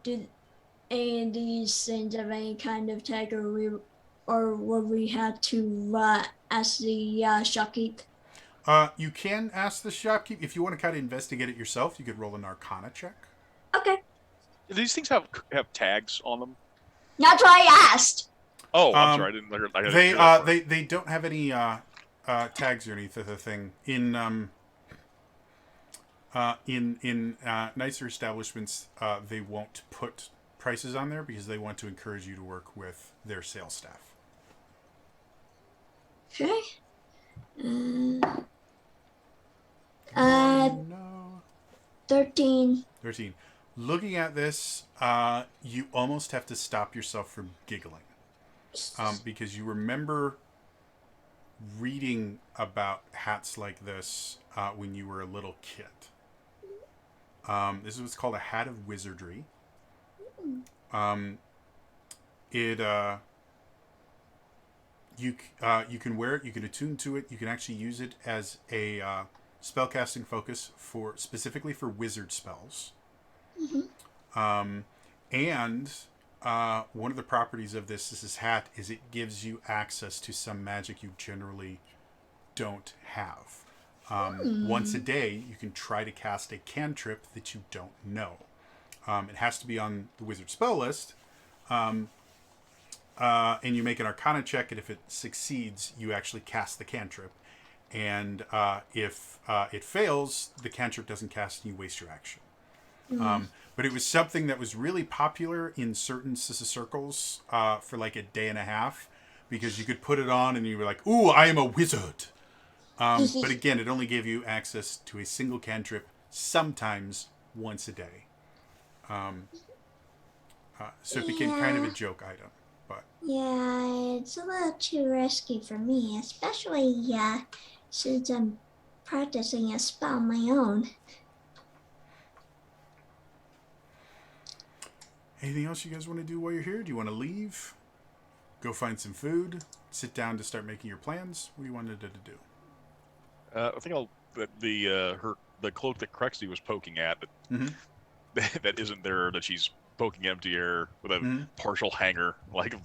do any of these things have any kind of tag, or will we have to, ask the, shopkeep? You can ask the shopkeep. If you want to kind of investigate it yourself, you could roll an Arcana check. Okay. Do these things have tags on them? That's what I asked! Oh, I'm sorry. I didn't hear that part. They don't have any tags or anything. The thing in nicer establishments, they won't put prices on there because they want to encourage you to work with their sales staff. Okay. No. 13. 13. Looking at this, you almost have to stop yourself from giggling. Because you remember reading about hats like this when you were a little kid. This is what's called a hat of wizardry. You can wear it, you can attune to it, you can actually use it as a spellcasting focus specifically for wizard spells. And one of the properties of this hat is it gives you access to some magic you generally don't have. Once a day, you can try to cast a cantrip that you don't know. It has to be on the wizard spell list. And you make an Arcana check, and if it succeeds, you actually cast the cantrip. And if it fails, the cantrip doesn't cast, and you waste your action. But it was something that was really popular in certain circles for like a day and a half, because you could put it on and you were like, "Ooh, I am a wizard." But again, it only gave you access to a single cantrip, sometimes once a day. So it became kind of a joke item. But Yeah, it's a little too risky for me, especially since I'm practicing a spell on my own. anything else you guys want to do while you're here? Do you want to leave? Go find some food? Sit down to start making your plans? What do you want to do? I think the cloak that Crexy was poking at that isn't there, that she's poking empty air with a partial hanger, like.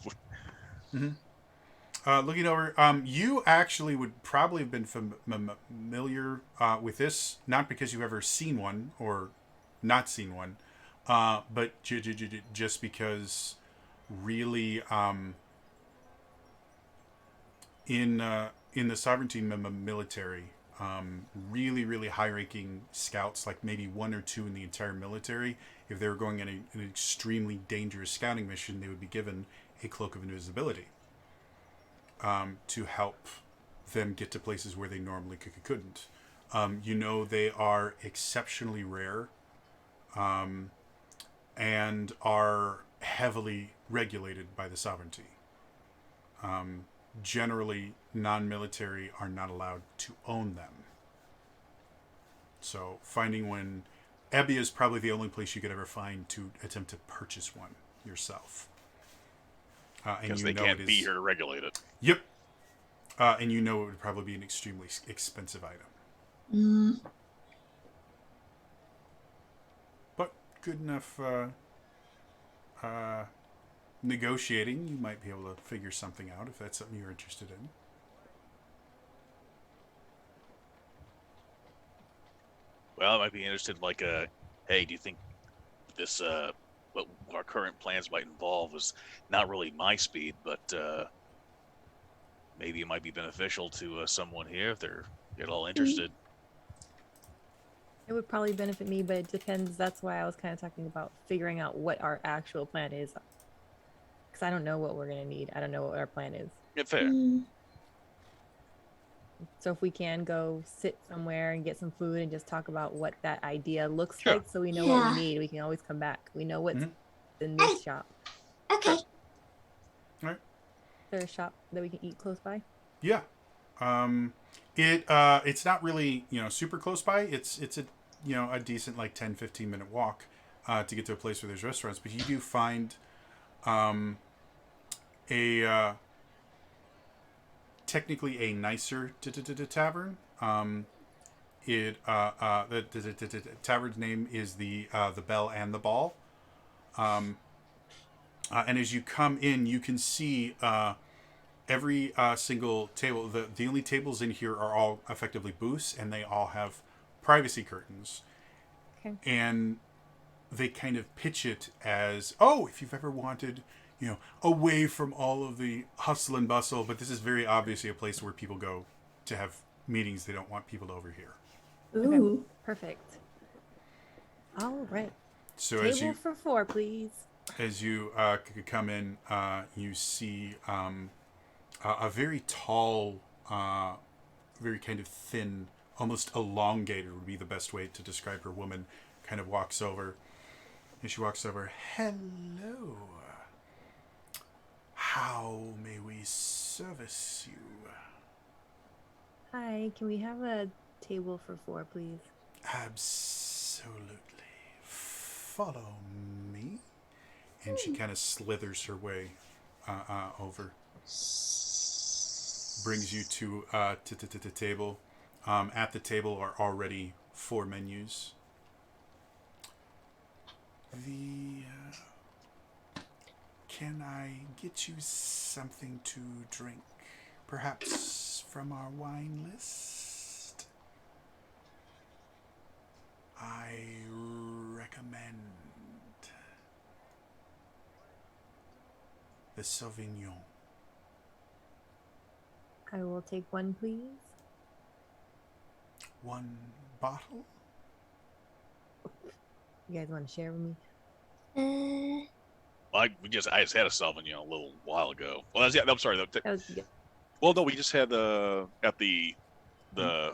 Looking over, you actually would probably have been familiar with this, not because you've ever seen one or not seen one, but just because really in the sovereignty military, really high-ranking scouts, like maybe one or two in the entire military, if they were going on an extremely dangerous scouting mission, they would be given a cloak of invisibility. to help them get to places where they normally couldn't. You know they are exceptionally rare, and are heavily regulated by the sovereignty. Generally, non-military are not allowed to own them. So finding one, Ebbia is probably the only place you could ever find to attempt to purchase one yourself. Because they can't be here to regulate it. Yep. And you know it would probably be an extremely expensive item. Mm. But good enough negotiating, you might be able to figure something out if that's something you're interested in. Well, I might be interested, like, hey, do you think this, what our current plans might involve is not really my speed, but maybe it might be beneficial to someone here if they're at all interested. It would probably benefit me, but it depends. That's why I was kind of talking about figuring out what our actual plan is. Because I don't know what we're going to need. I don't know what our plan is. Yeah, fair. Mm. So if we can go sit somewhere and get some food and just talk about what that idea looks Sure. like so we know what Yeah. we need, we can always come back. We know what's Mhm. in this shop. Okay. All right. Is there a shop that we can eat close by? Yeah. It's not really, super close by. It's a, a decent like 10-15 minute walk to get to a place where there's restaurants, but you do find a technically a nicer tavern. The tavern's name is the Bell and the Ball. And as you come in, you can see every single table. The only tables in here are all effectively booths, and they all have privacy curtains. Okay. And they kind of pitch it as, oh, if you've ever wanted, away from all of the hustle and bustle, but this is very obviously a place where people go to have meetings they don't want people to overhear. Ooh. Okay. Perfect. All right. So Table for 4, please. as you come in, you see a very tall, very kind of thin, almost elongated would be the best way to describe her woman, kind of walks over. And she walks over, hello. How may we service you? Hi, can we have a table for 4, please? Absolutely. Follow me. And she kind of slithers her way over. Brings you to the table. At the table are already 4 menus. Can I get you something to drink? Perhaps from our wine list? I recommend the Sauvignon. I will take 1, please. 1 bottle? You guys want to share with me? I just had a Sauvignon a little while ago. Well, I'm sorry. That was good. Well, no, we just had at the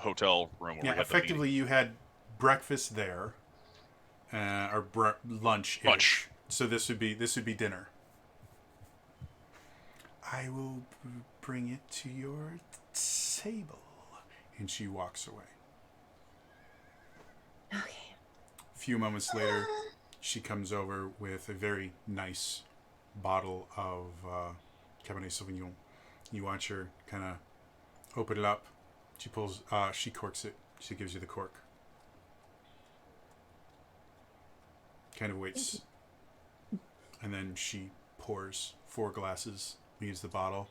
hotel room. Where we Yeah, had effectively you had breakfast there, or lunch. Lunch. So this would be dinner. I will bring it to your table. And she walks away. Okay. A few moments later, she comes over with a very nice bottle of Cabernet Sauvignon. You watch her kind of open it up. She corks it. She gives you the cork. Kind of waits. And then she pours 4 glasses, leaves the bottle,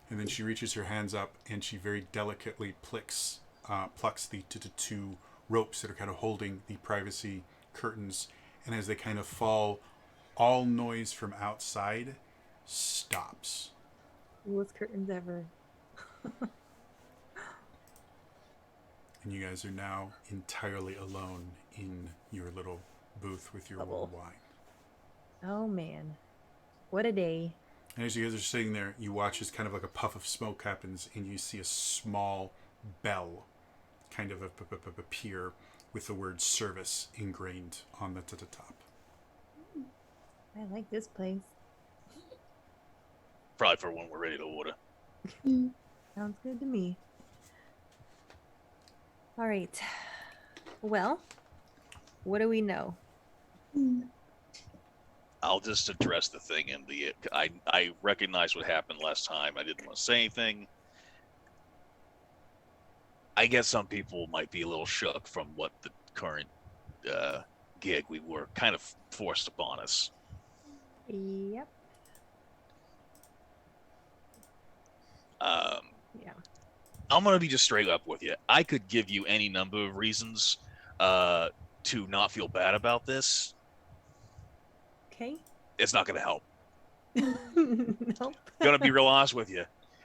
and then she reaches her hands up and she very delicately plucks the 2 ropes that are kind of holding the privacy curtains. And as they kind of fall, all noise from outside stops. Coolest curtains ever. And you guys are now entirely alone in your little booth with your Bubble. wine. Oh man, what a day! And as you guys are sitting there, you watch as kind of like a puff of smoke happens, and you see a small bell kind of appear with the word service ingrained on the top. I like this place. Probably for when we're ready to order. Sounds good to me. All right. Well, what do we know? I'll just address the thing in the. I recognize what happened last time. I didn't want to say anything. I guess some people might be a little shook from what the current gig we were kind of forced upon us. Yep. Yeah. I'm gonna be just straight up with you. I could give you any number of reasons to not feel bad about this. Okay. It's not gonna help. Nope. Gonna be real honest with you.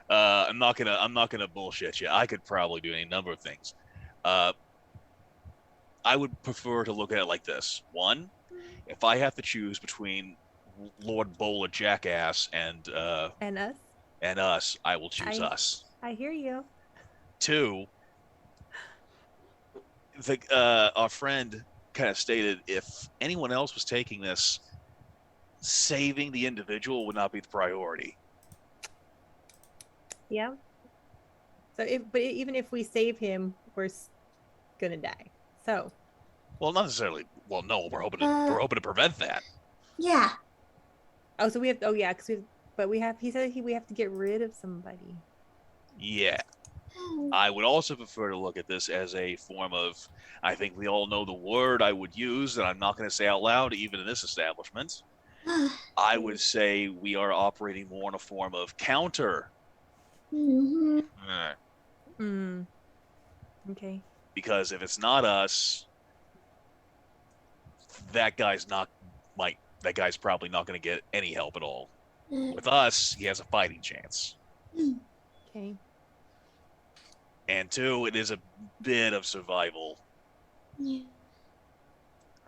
I'm not gonna bullshit you. I could probably do any number of things. I would prefer to look at it like this. One, if I have to choose between Lord Bowler Jackass and us, I will choose us. I hear you. Two, our friend kind of stated if anyone else was taking this, saving the individual would not be the priority. Yeah. So even if we save him, we're gonna die. So. Well, not necessarily. Well, no, we're hoping to prevent that. Yeah. Oh, so we have. Oh, yeah, because he said we have to get rid of somebody. Yeah. I would also prefer to look at this as a form of, I think we all know the word I would use that I'm not going to say out loud, even in this establishment. I would say we are operating more in a form of counter. Okay. Because if it's not us, that guy's probably not going to get any help at all. With us, he has a fighting chance. Okay. And two, it is a bit of survival. Yeah.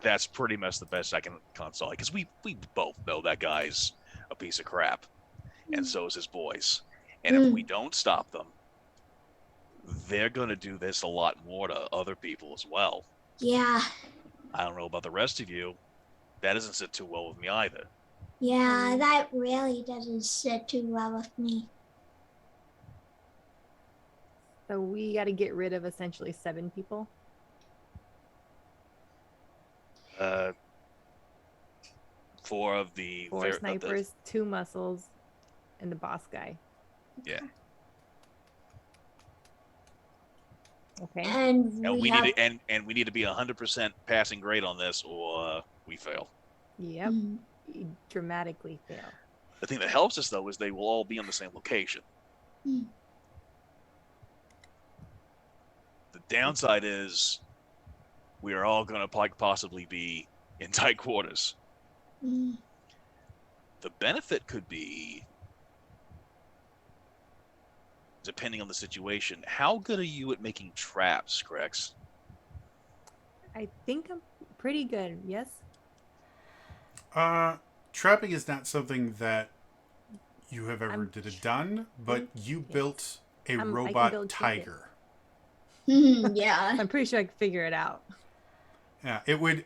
That's pretty much the best I can console. Because we both know that guy's a piece of crap. And so is his boys. And if we don't stop them, they're going to do this a lot more to other people as well. Yeah. I don't know about the rest of you. That doesn't sit too well with me either. Yeah, that really doesn't sit too well with me. So we got to get rid of essentially 7 people. 4 of the 4 snipers, 2 muscles, and the boss guy. Yeah. Okay. And we need to be 100% passing grade on this, or we fail. Yep. We dramatically fail. The thing that helps us though is they will all be on the same location. The downside is we are all going to possibly be in tight quarters. The benefit could be, depending on the situation, how good are you at making traps, Grex? I think I'm pretty good, yes? Trapping is not something that you have ever done, but you built a robot tiger. Yeah. I'm pretty sure I can figure it out. Yeah, it would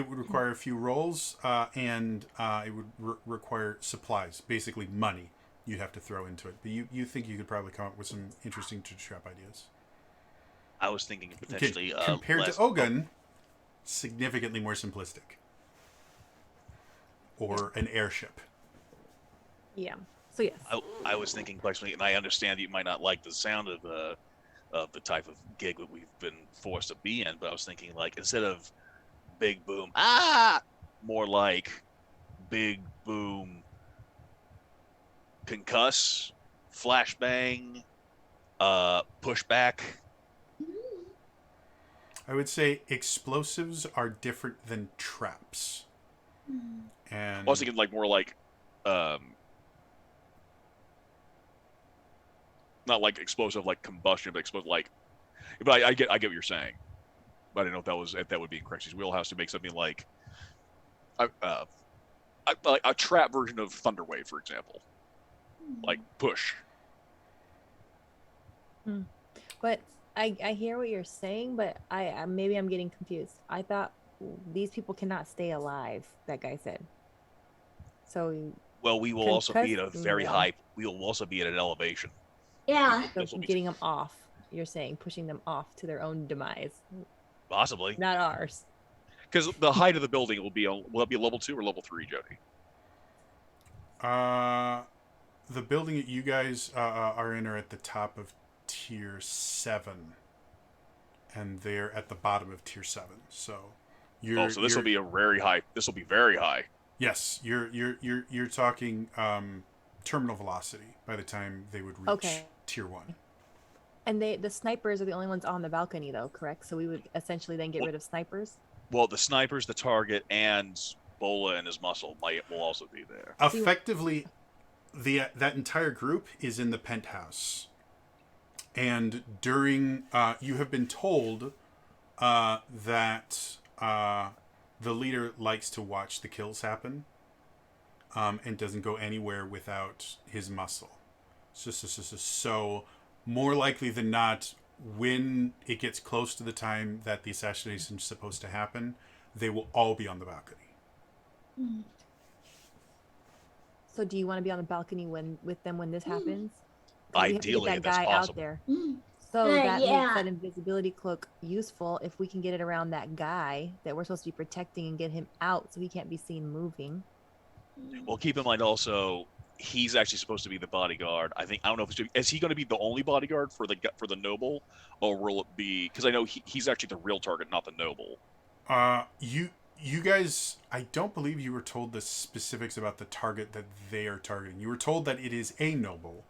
require a few rolls, and it would require supplies, basically money you'd have to throw into it. But you think you could probably come up with some interesting trap ideas. I was thinking potentially compared to Ogun, significantly more simplistic. Or an airship. Yeah. So yes. I was thinking questioning, and I understand that you might not like the sound of the type of gig that we've been forced to be in, but I was thinking like instead of big boom, more like big boom, concuss, flashbang, pushback. I would say explosives are different than traps. And I was thinking like more like not like explosive like combustion, but explosive like. But I get what you're saying. But I didn't know if that would be in Crunchy's wheelhouse to make something like a trap version of Thunderwave, for example, like push. But I hear what you're saying, but maybe I'm getting confused. I thought these people cannot stay alive. That guy said. So Well, we will also be at a concussing very them. high. We will also be at an elevation. Yeah. So This will be getting them off. You're saying pushing them off to their own demise, possibly not ours. because the height of the building will be level 2 or level 3, Jody? The building that you guys are in are at the top of tier 7, and they're at the bottom of tier 7. So you're. So this will be a very high. This will be very high. Yes, you're talking terminal velocity by the time they would reach tier 1. And the snipers are the only ones on the balcony, though, correct? So we would essentially then get rid of snipers. Well, the snipers, the target, and Bola and his muscle will also be there. Effectively, that entire group is in the penthouse, and during you have been told that the leader likes to watch the kills happen, and doesn't go anywhere without his muscle. So more likely than not, when it gets close to the time that the assassination is supposed to happen, they will all be on the balcony. So do you want to be on the balcony with them when this happens? Ideally, we have to get that that's guy possible. out there. So that yeah. makes that invisibility cloak useful if we can get it around that guy that we're supposed to be protecting and get him out so he can't be seen moving. Well, keep in mind also, he's actually supposed to be the bodyguard. I don't know if is he going to be the only bodyguard for the noble, or will it be? Because I know he's actually the real target, not the noble. You guys, I don't believe you were told the specifics about the target that they are targeting. You were told that it is a noble.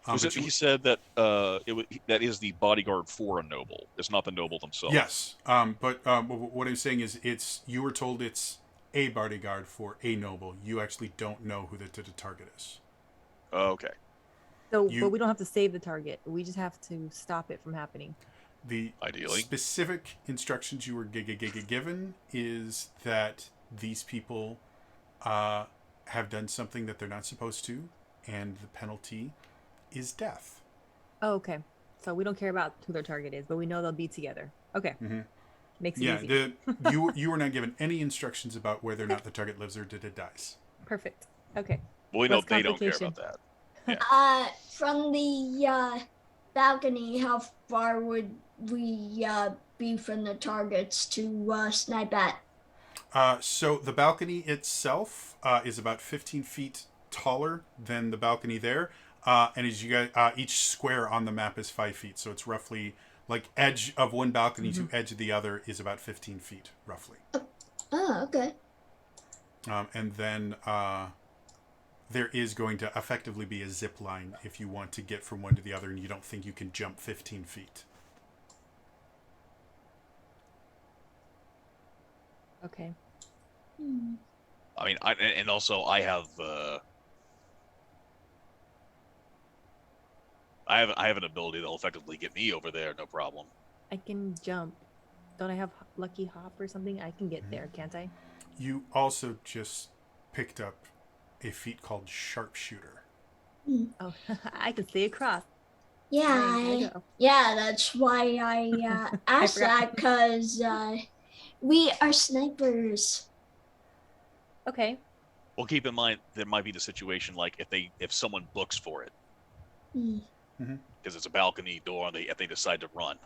He said that that is the bodyguard for a noble. It's not the noble themselves. Yes, but what I'm saying is, you were told it's a bodyguard for a noble. You actually don't know who the target is. Okay. So, but we don't have to save the target. We just have to stop it from happening. The Ideally. specific instructions you were given is that these people have done something that they're not supposed to, and the penalty is death. Oh, okay. So we don't care about who their target is, but we know they'll be together. Okay. Mm-hmm. Makes it easy. You were not given any instructions about whether or not the target lives or dies. Perfect. Okay. Well, we know Less they don't care complication. about that. From the balcony, how far would we be from the targets to snipe at? So the balcony itself is about 15 feet taller than the balcony there. And as you guys, each square on the map is 5 feet. So it's roughly like edge of one balcony to edge of the other is about 15 feet, roughly. Oh, okay. And then there is going to effectively be a zip line if you want to get from one to the other and you don't think you can jump 15 feet. Okay. I mean, and also I have an ability that'll effectively get me over there, no problem. I can jump. Don't I have Lucky Hop or something? I can get there, can't I? You also just picked up a feat called Sharpshooter. Oh, I can stay across. Yeah, that's why I asked that, because we are snipers. Okay. Well, keep in mind there might be the situation like if someone books for it, because it's a balcony door, and if they decide to run.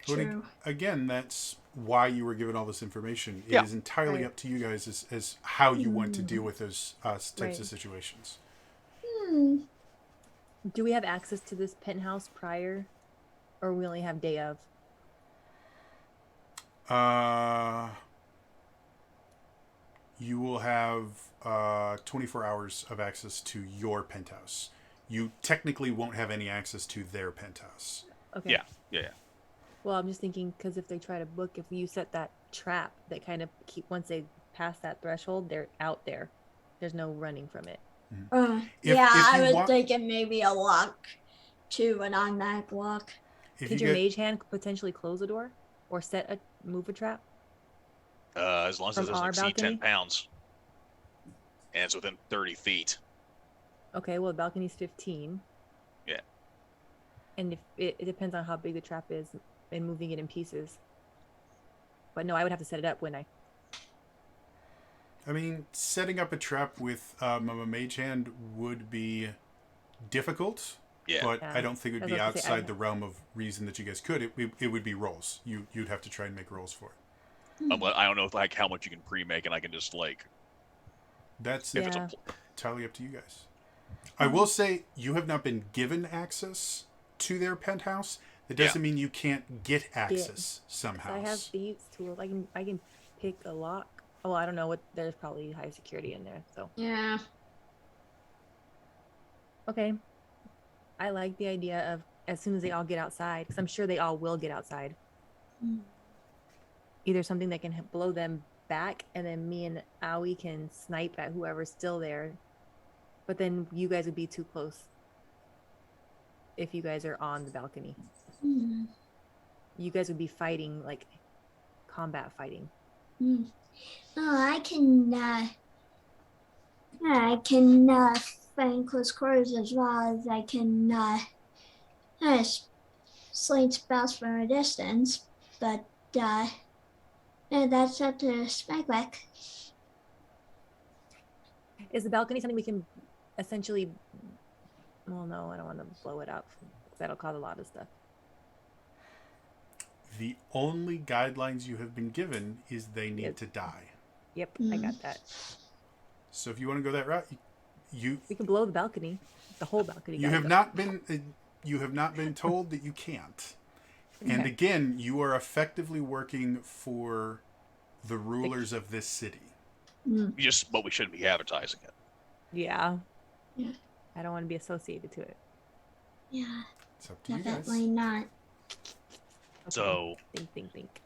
True. Again, that's why you were given all this information. It is entirely up to you guys as how you want to deal with those types of situations. Do we have access to this penthouse prior, or we only have day of? You will have 24 hours of access to your penthouse. You technically won't have any access to their penthouse. Okay. Yeah. Well, I'm just thinking, because if they try to book, if you set that trap that kind of once they pass that threshold, they're out there. There's no running from it. I was thinking maybe a lock too, an automatic lock. Could your mage hand potentially close a door or move a trap? As long as it doesn't exceed 10 pounds. and it's within 30 feet. Okay, well, the balcony's 15. Yeah. And if it depends on how big the trap is and moving it in pieces. But no, I would have to set it up, wouldn't I? I mean, setting up a trap with a mage hand would be difficult, Yeah. but Yeah. I don't think it would I be was about to say, outside the realm of reason that you guys could. It would be rolls. You'd have to try and make rolls for it. I don't know like how much you can pre-make, and I can just like That's if it's Yeah. entirely up to you guys. I will say you have not been given access to their penthouse. That doesn't mean you can't get access somehow. I have thieves tools. I can pick a lock. Oh, I don't know what. There's probably high security in there. So Yeah. okay, I like the idea of as soon as they all get outside, because I'm sure they all will get outside. Either something that can blow them back, and then me and Aoi can snipe at whoever's still there. But then you guys would be too close if you guys are on the balcony. Mm. You guys would be fighting, like combat fighting. Mm. Oh, I can fight in close quarters as well as I can sling spells from a distance, but yeah, that's up to Spikeback. Is the balcony something we can essentially? Well, no, I don't want to blow it up. That'll cause a lot of stuff. The only guidelines you have been given is they need to die. Yep, I got that. So if you want to go that route, you We can blow the balcony, the whole balcony. you have not been told that you can't. And Okay. again, you are effectively working for the rulers of this city. but we shouldn't be advertising it. Yeah. Yeah. I don't want to be associated to it. Yeah, It's up to you definitely guys. not. Okay. So think.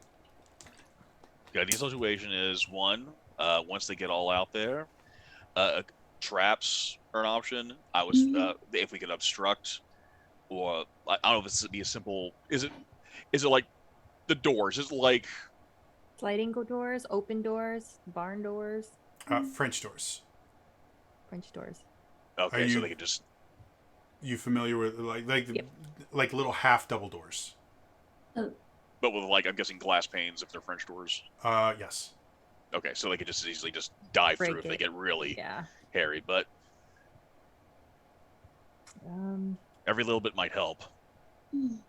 the ideal situation is one, once they get all out there, traps are an option. I was if we could obstruct, or I don't know if it's be a simple. Is it like the doors? Is it like Sliding doors, open doors, barn doors, French doors. French doors. okay? Are So you- they could just familiar with Yep. like little half double doors? but with like I'm guessing glass panes if they're French doors. Yes. Okay, so they could just easily just dive Break through if they it. get really Yeah. hairy. But Um. every little bit might help. mm,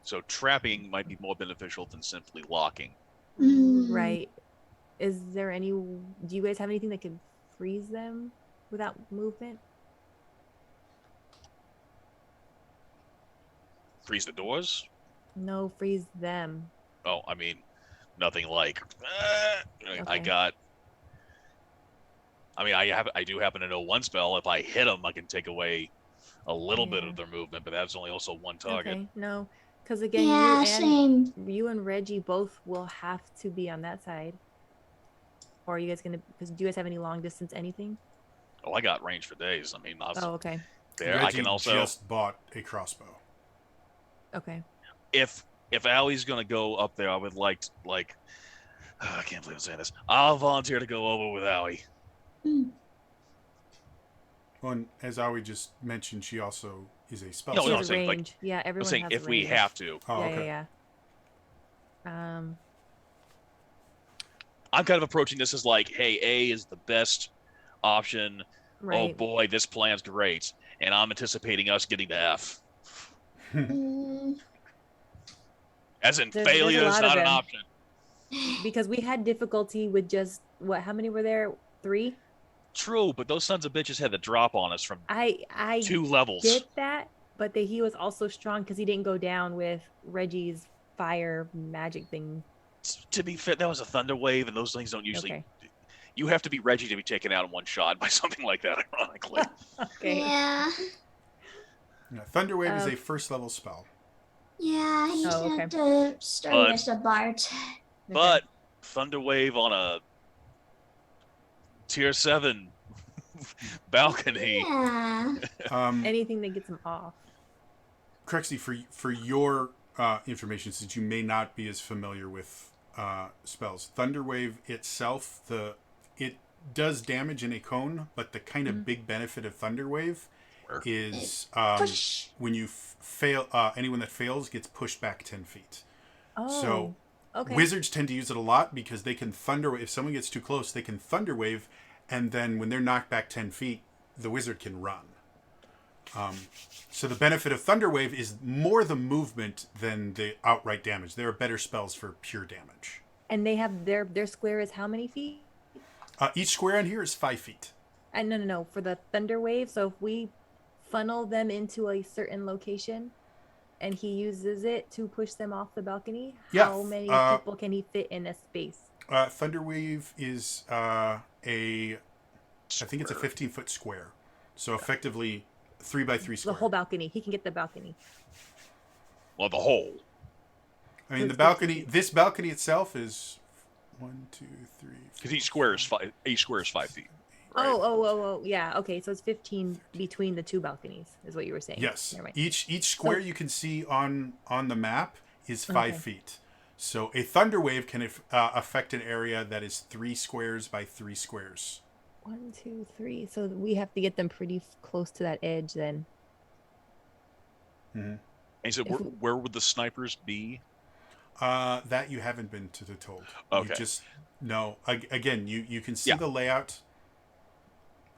So trapping might be more beneficial than simply locking. Right. Is there any? Do you guys have anything that can freeze them without movement? Freeze the doors? No, freeze them. Oh, I mean, nothing like. I Okay. got. I mean, I do happen to know one spell. If I hit them, I can take away a little bit Yeah. of their movement, but that's only also one target. Okay. No, because again, Yeah, same. you and Reggie both will have to be on that side. Or are you guys gonna? Because do you guys have any long distance anything? Oh, I got range for days. I mean, I was Oh, okay. there. Reggie I can also just bought a crossbow. Okay. if Allie's gonna go up there, I would like I can't believe I'm saying this. I'll volunteer to go over with Allie. Well, and as Aoi just mentioned, she also is a spell. No, She no, sorcerer. I'm has saying, like- range. Yeah, I'm everyone saying has if a we range. have to. Oh, yeah, okay. yeah. I'm kind of approaching this as like, hey, A is the best option. Right. Oh boy, this plan's great, and I'm anticipating us getting to F. As in, There's failure a is lot of not an them. option. Because we had difficulty with just what? How many were there? 3. True, but those sons of bitches had the drop on us from I 2 levels. get that, but he was also strong because he didn't go down with Reggie's fire magic thing. To be fair, that was a thunder wave, and those things don't usually. Okay. You have to be Reggie to be taken out in one shot by something like that. Ironically, Okay. Yeah. Yeah, Thunderwave is a first level spell. Yeah, he's Oh, okay. have to start But- as a bard. but thunder wave on a tier 7 balcony. Yeah. Anything that gets him off. Crexy, for your information, since you may not be as familiar with spells. Thunderwave itself, it does damage in a cone, but the kind of big benefit of Thunderwave is Push. when you fail, anyone that fails gets pushed back 10 feet. Oh. So Okay. wizards tend to use it a lot because they can thunder. If someone gets too close, they can Thunderwave, and then when they're knocked back 10 feet, the wizard can run. So the benefit of Thunderwave is more the movement than the outright damage. There are better spells for pure damage. And they have their square is how many feet? Each square on here is 5 feet. And no. For the thunder wave, so if we funnel them into a certain location, and he uses it to push them off the balcony, how many people can he fit in a space? Thunderwave is I think it's a 15-foot square. So effectively 3 by 3 square. The whole balcony. He can get the balcony. Well, the whole. I mean, the balcony. This balcony itself is 1, 2, 3. Because each square is 5 feet. Right? Oh, yeah. Okay, so it's 15 between the two balconies, is what you were saying. Yes. Never mind. Each square you can see on the map is 5 Okay. feet. So a thunder wave can affect an area that is 3 squares by 3 squares. 1, 2, 3. So we have to get them pretty close to that edge then. Mm-hmm. And so where would the snipers be? That you haven't been told. Okay. You just no. Again, you can see the layout.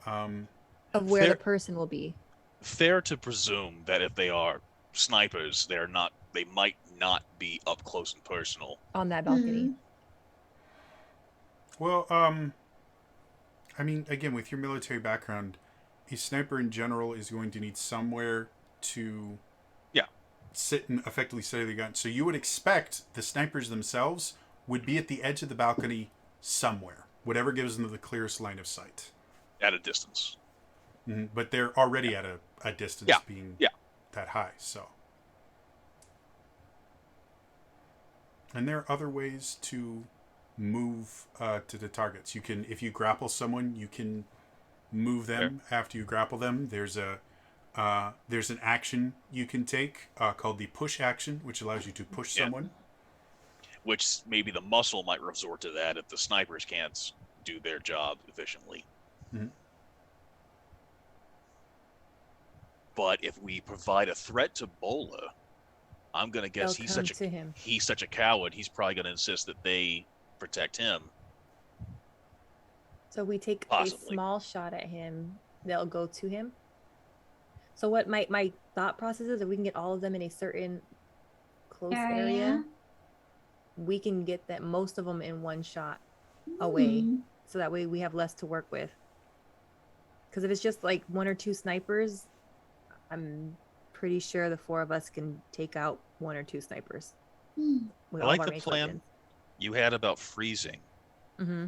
Of where the person will be. Fair to presume that if they are snipers, they might not be up close and personal On that balcony. Well, I mean, again, with your military background, a sniper in general is going to need somewhere to sit and effectively steady the gun. So you would expect the snipers themselves would be at the edge of the balcony somewhere, whatever gives them the clearest line of sight. at a distance. Mm-hmm. But they're already at a distance being that high, so. And there are other ways to move to the targets. You can, if you grapple someone, you can move them after you grapple them. There's an action you can take called the push action, which allows you to push someone. Which maybe the muscle might resort to that if the snipers can't do their job efficiently. Mm-hmm. But if we provide a threat to Bola, I'm gonna guess he's such a coward. He's probably gonna insist that they protect him. So we take Possibly. a small shot at him. They'll go to him. So what my thought process is, if we can get all of them in a certain close area, we can get that most of them in one shot away. So that way we have less to work with. Because if it's just like 1 or 2 snipers, I'm pretty sure the 4 of us can take out 1 or 2 snipers. With I all like of our the ranged plan weapons. you had about freezing. Mm-hmm.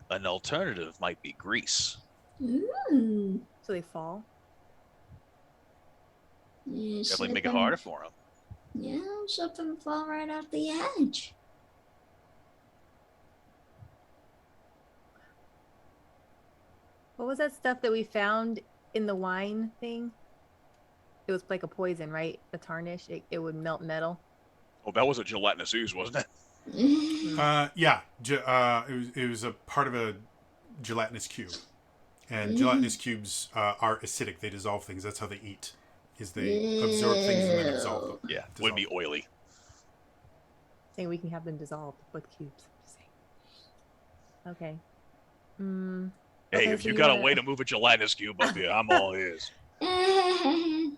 An alternative might be grease. Ooh. So they fall. Yeah, Definitely make it harder for him. Yeah, slip and fall right off the edge. What was that stuff that we found in the wine thing? It was like a poison, right? The tarnish. It would melt metal. Oh, that was a gelatinous ooze, wasn't it? It was a part of a gelatinous cube, and gelatinous cubes are acidic. They dissolve things. That's how they eat. Is they absorb things and then dissolve them. Yeah, wouldn't be oily. Saying we can have them dissolved with cubes. Just saying. Okay. Hey, Okay, if so you you got a wanna- way to move a gelatinous cube up here, I'm all ears. Well,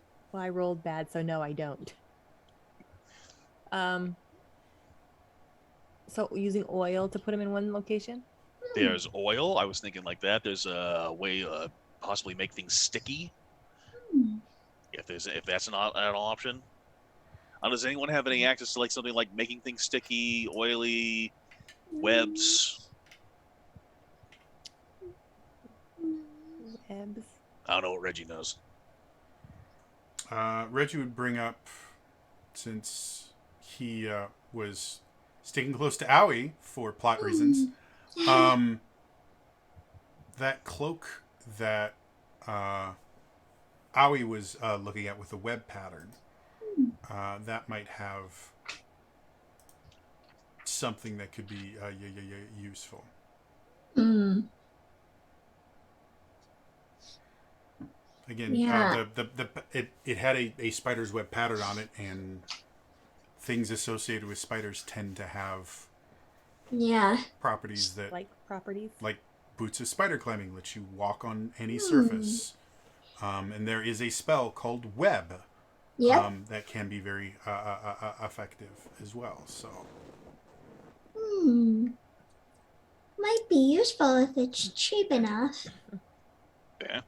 I rolled bad, so no, I don't. So using oil to put them in one location? There's oil. I was thinking like that. There's a way possibly make things sticky. If that's an option. Does anyone have any access to like something like making things sticky, oily, webs? Webs. I don't know what Reggie knows. Reggie would bring up, since he was sticking close to Owie for plot reasons, that cloak that Owie was looking at with the web pattern, that might have something that could be useful. Hmm. Again, Yeah. it had a spider's web pattern on it, and things associated with spiders tend to have Yeah. properties that, Like properties. like boots of spider climbing, lets you walk on any Hmm. surface. And there is a spell called Web Yep. that can be very effective as well. So Hmm. Might be useful if it's cheap enough. Yeah.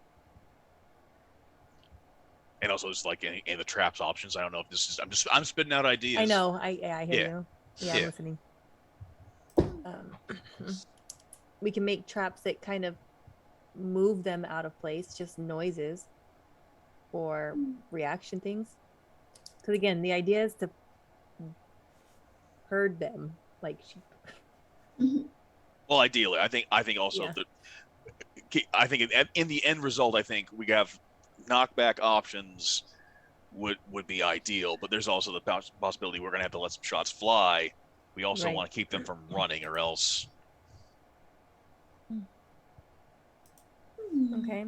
And also, it's like any of the traps options. I don't know if this is. I'm spitting out ideas. I know. I hear Yeah. you. Yeah, Yeah. I'm listening. We can make traps that kind of move them out of place, just noises or reaction things. Because again, the idea is to herd them like sheep. Mhm. Well, ideally, I think also Yeah. I think in the end result, I think we have knockback options would be ideal, but there's also the possibility we're going to have to let some shots fly. We also Right. want to keep them from running, or else. Hmm. Okay.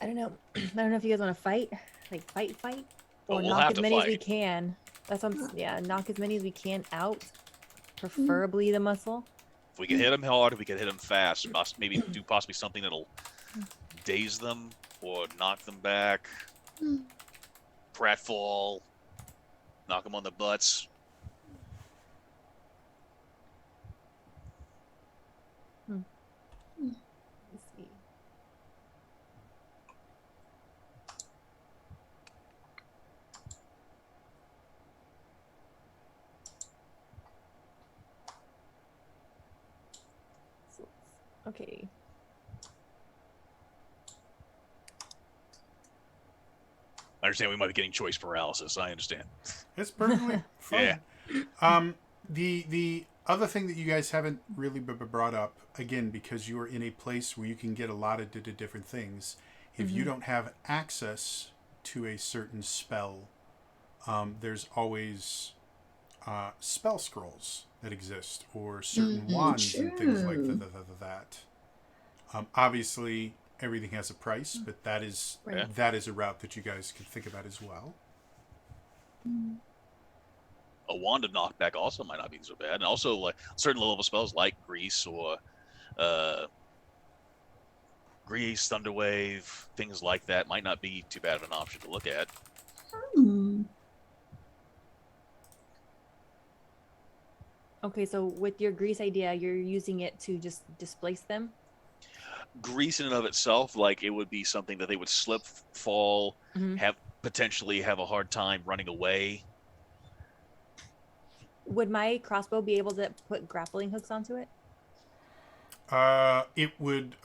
I don't know. I don't know if you guys want to fight, like fight, But or we'll knock have as to many as we fight. can. That's what knock as many as we can out. Preferably the muscle. If we can hit them hard, if we can hit them fast, maybe do possibly something that'll daze them or knock them back, pratfall, knock them on the butts. Let's see. Okay. I understand we might be getting choice paralysis. I understand. it's perfectly Yeah. fine. The other thing that you guys haven't really brought up, again, because you are in a place where you can get a lot of different things, if you don't have access to a certain spell, there's always spell scrolls that exist, or certain wands and things like True. that. Obviously, everything has a price, but that is Right. that is a route that you guys can think about as well. A wand of knockback also might not be so bad, and also like certain level spells like grease or grease, thunderwave, things like that might not be too bad of an option to look at. Hmm. Okay, so with your grease idea, you're using it to just displace them? Grease in and of itself, like it would be something that they would slip, fall, potentially have a hard time running away. Would my crossbow be able to put grappling hooks onto it? It would.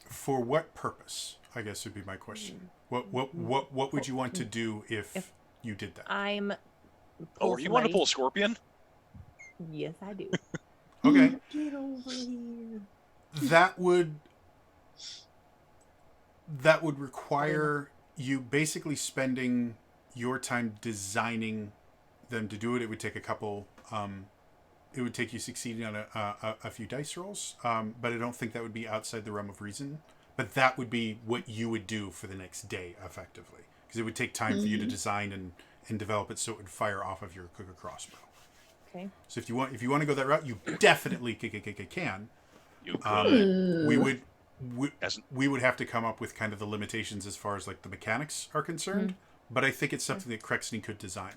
For what purpose? I guess would be my question. What would you want to do if you did that? I'm. Oh, you want to pull a scorpion? Yes, I do. Okay, Get over here. that would require you basically spending your time designing them to do it. It would take a couple. It would take you succeeding on a few dice rolls, but I don't think that would be outside the realm of reason. But that would be what you would do for the next day, effectively, because it would take time for you to design and develop it so it would fire off of your Cougar crossbow. Okay. So if you want to go that route, you definitely can. You could. We would have to come up with kind of the limitations as far as like the mechanics are concerned. But I think it's something that Crexney could design.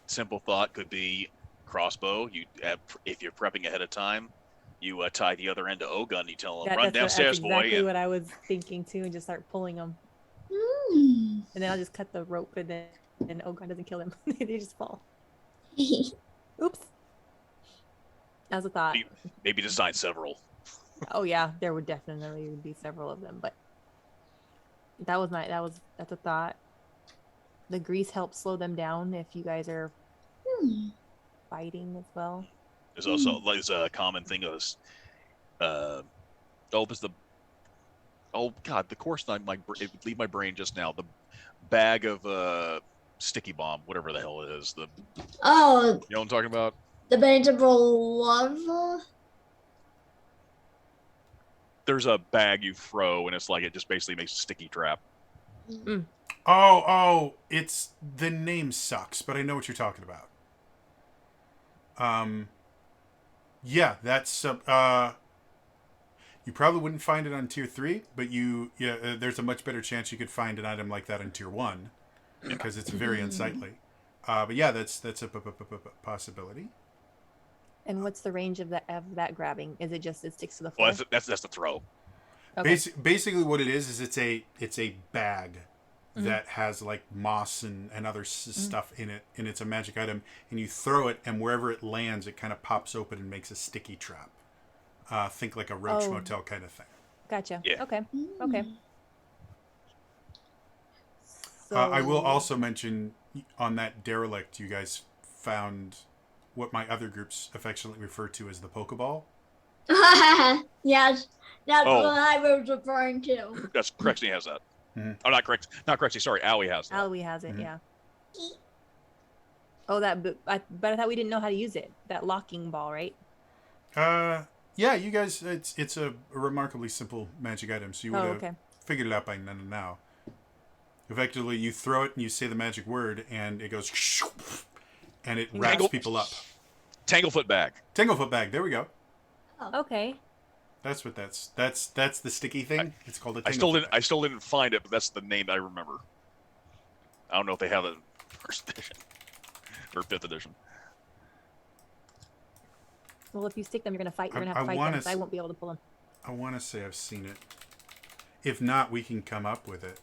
Simple thought could be crossbow. You if you're prepping ahead of time, you tie the other end to O-gun. You tell them, run downstairs, that's exactly boy. what I was thinking too, and just start pulling them. Hmm. And then I'll just cut the rope, and then Ogon doesn't kill them. They just fall. Oops. That was a thought. Maybe design several. Oh yeah, there would definitely be several of them, but that's a thought. The grease helps slow them down if you guys are fighting as well. There's also a common thing of this. It's the Oh God, the course it would leave my brain just now. The bag of sticky bomb, whatever the hell it is. Oh, You know what I'm talking about? the bendable lava. There's a bag you throw, and it's like it just basically makes a sticky trap. It's the name sucks, but I know what you're talking about. Yeah, that's you probably wouldn't find it on tier 3, but there's a much better chance you could find an item like that on tier 1 because it's very unsightly. But yeah, that's a possibility. And what's the range of that grabbing? Is it just it sticks to the floor? Well, that's the throw. Okay. Basically, what it is it's a bag that has like moss and other stuff in it, and it's a magic item. And you throw it, and wherever it lands, it kind of pops open and makes a sticky trap. Think like a roach motel kind of thing. Gotcha. Yeah. Okay. Okay. So I will also mention on that derelict, you guys found what my other groups affectionately refer to as the Pokeball. Yes, that's Oh. what I was referring to. That's Crexy has that. Mhm. Oh, not Crexy. Sorry, Owie has that. Alwi has it, yeah. Oh, but I thought we didn't know how to use it. That locking ball, right? Yeah, you guys, it's a remarkably simple magic item, so you would have figured it out by now. Effectively, you throw it and you say the magic word, and it goes, and it wraps people up. Tanglefoot bag. Tanglefoot bag. There we go. Okay. That's what that's the sticky thing. It's called a I Tanglefoot still didn't find it, but that's the name I remember. I don't know if they have it in first edition or 5th edition. Well, if you stick them, you're gonna fight. You're gonna have to fight them. So I won't be able to pull them. I want to say I've seen it. If not, we can come up with it.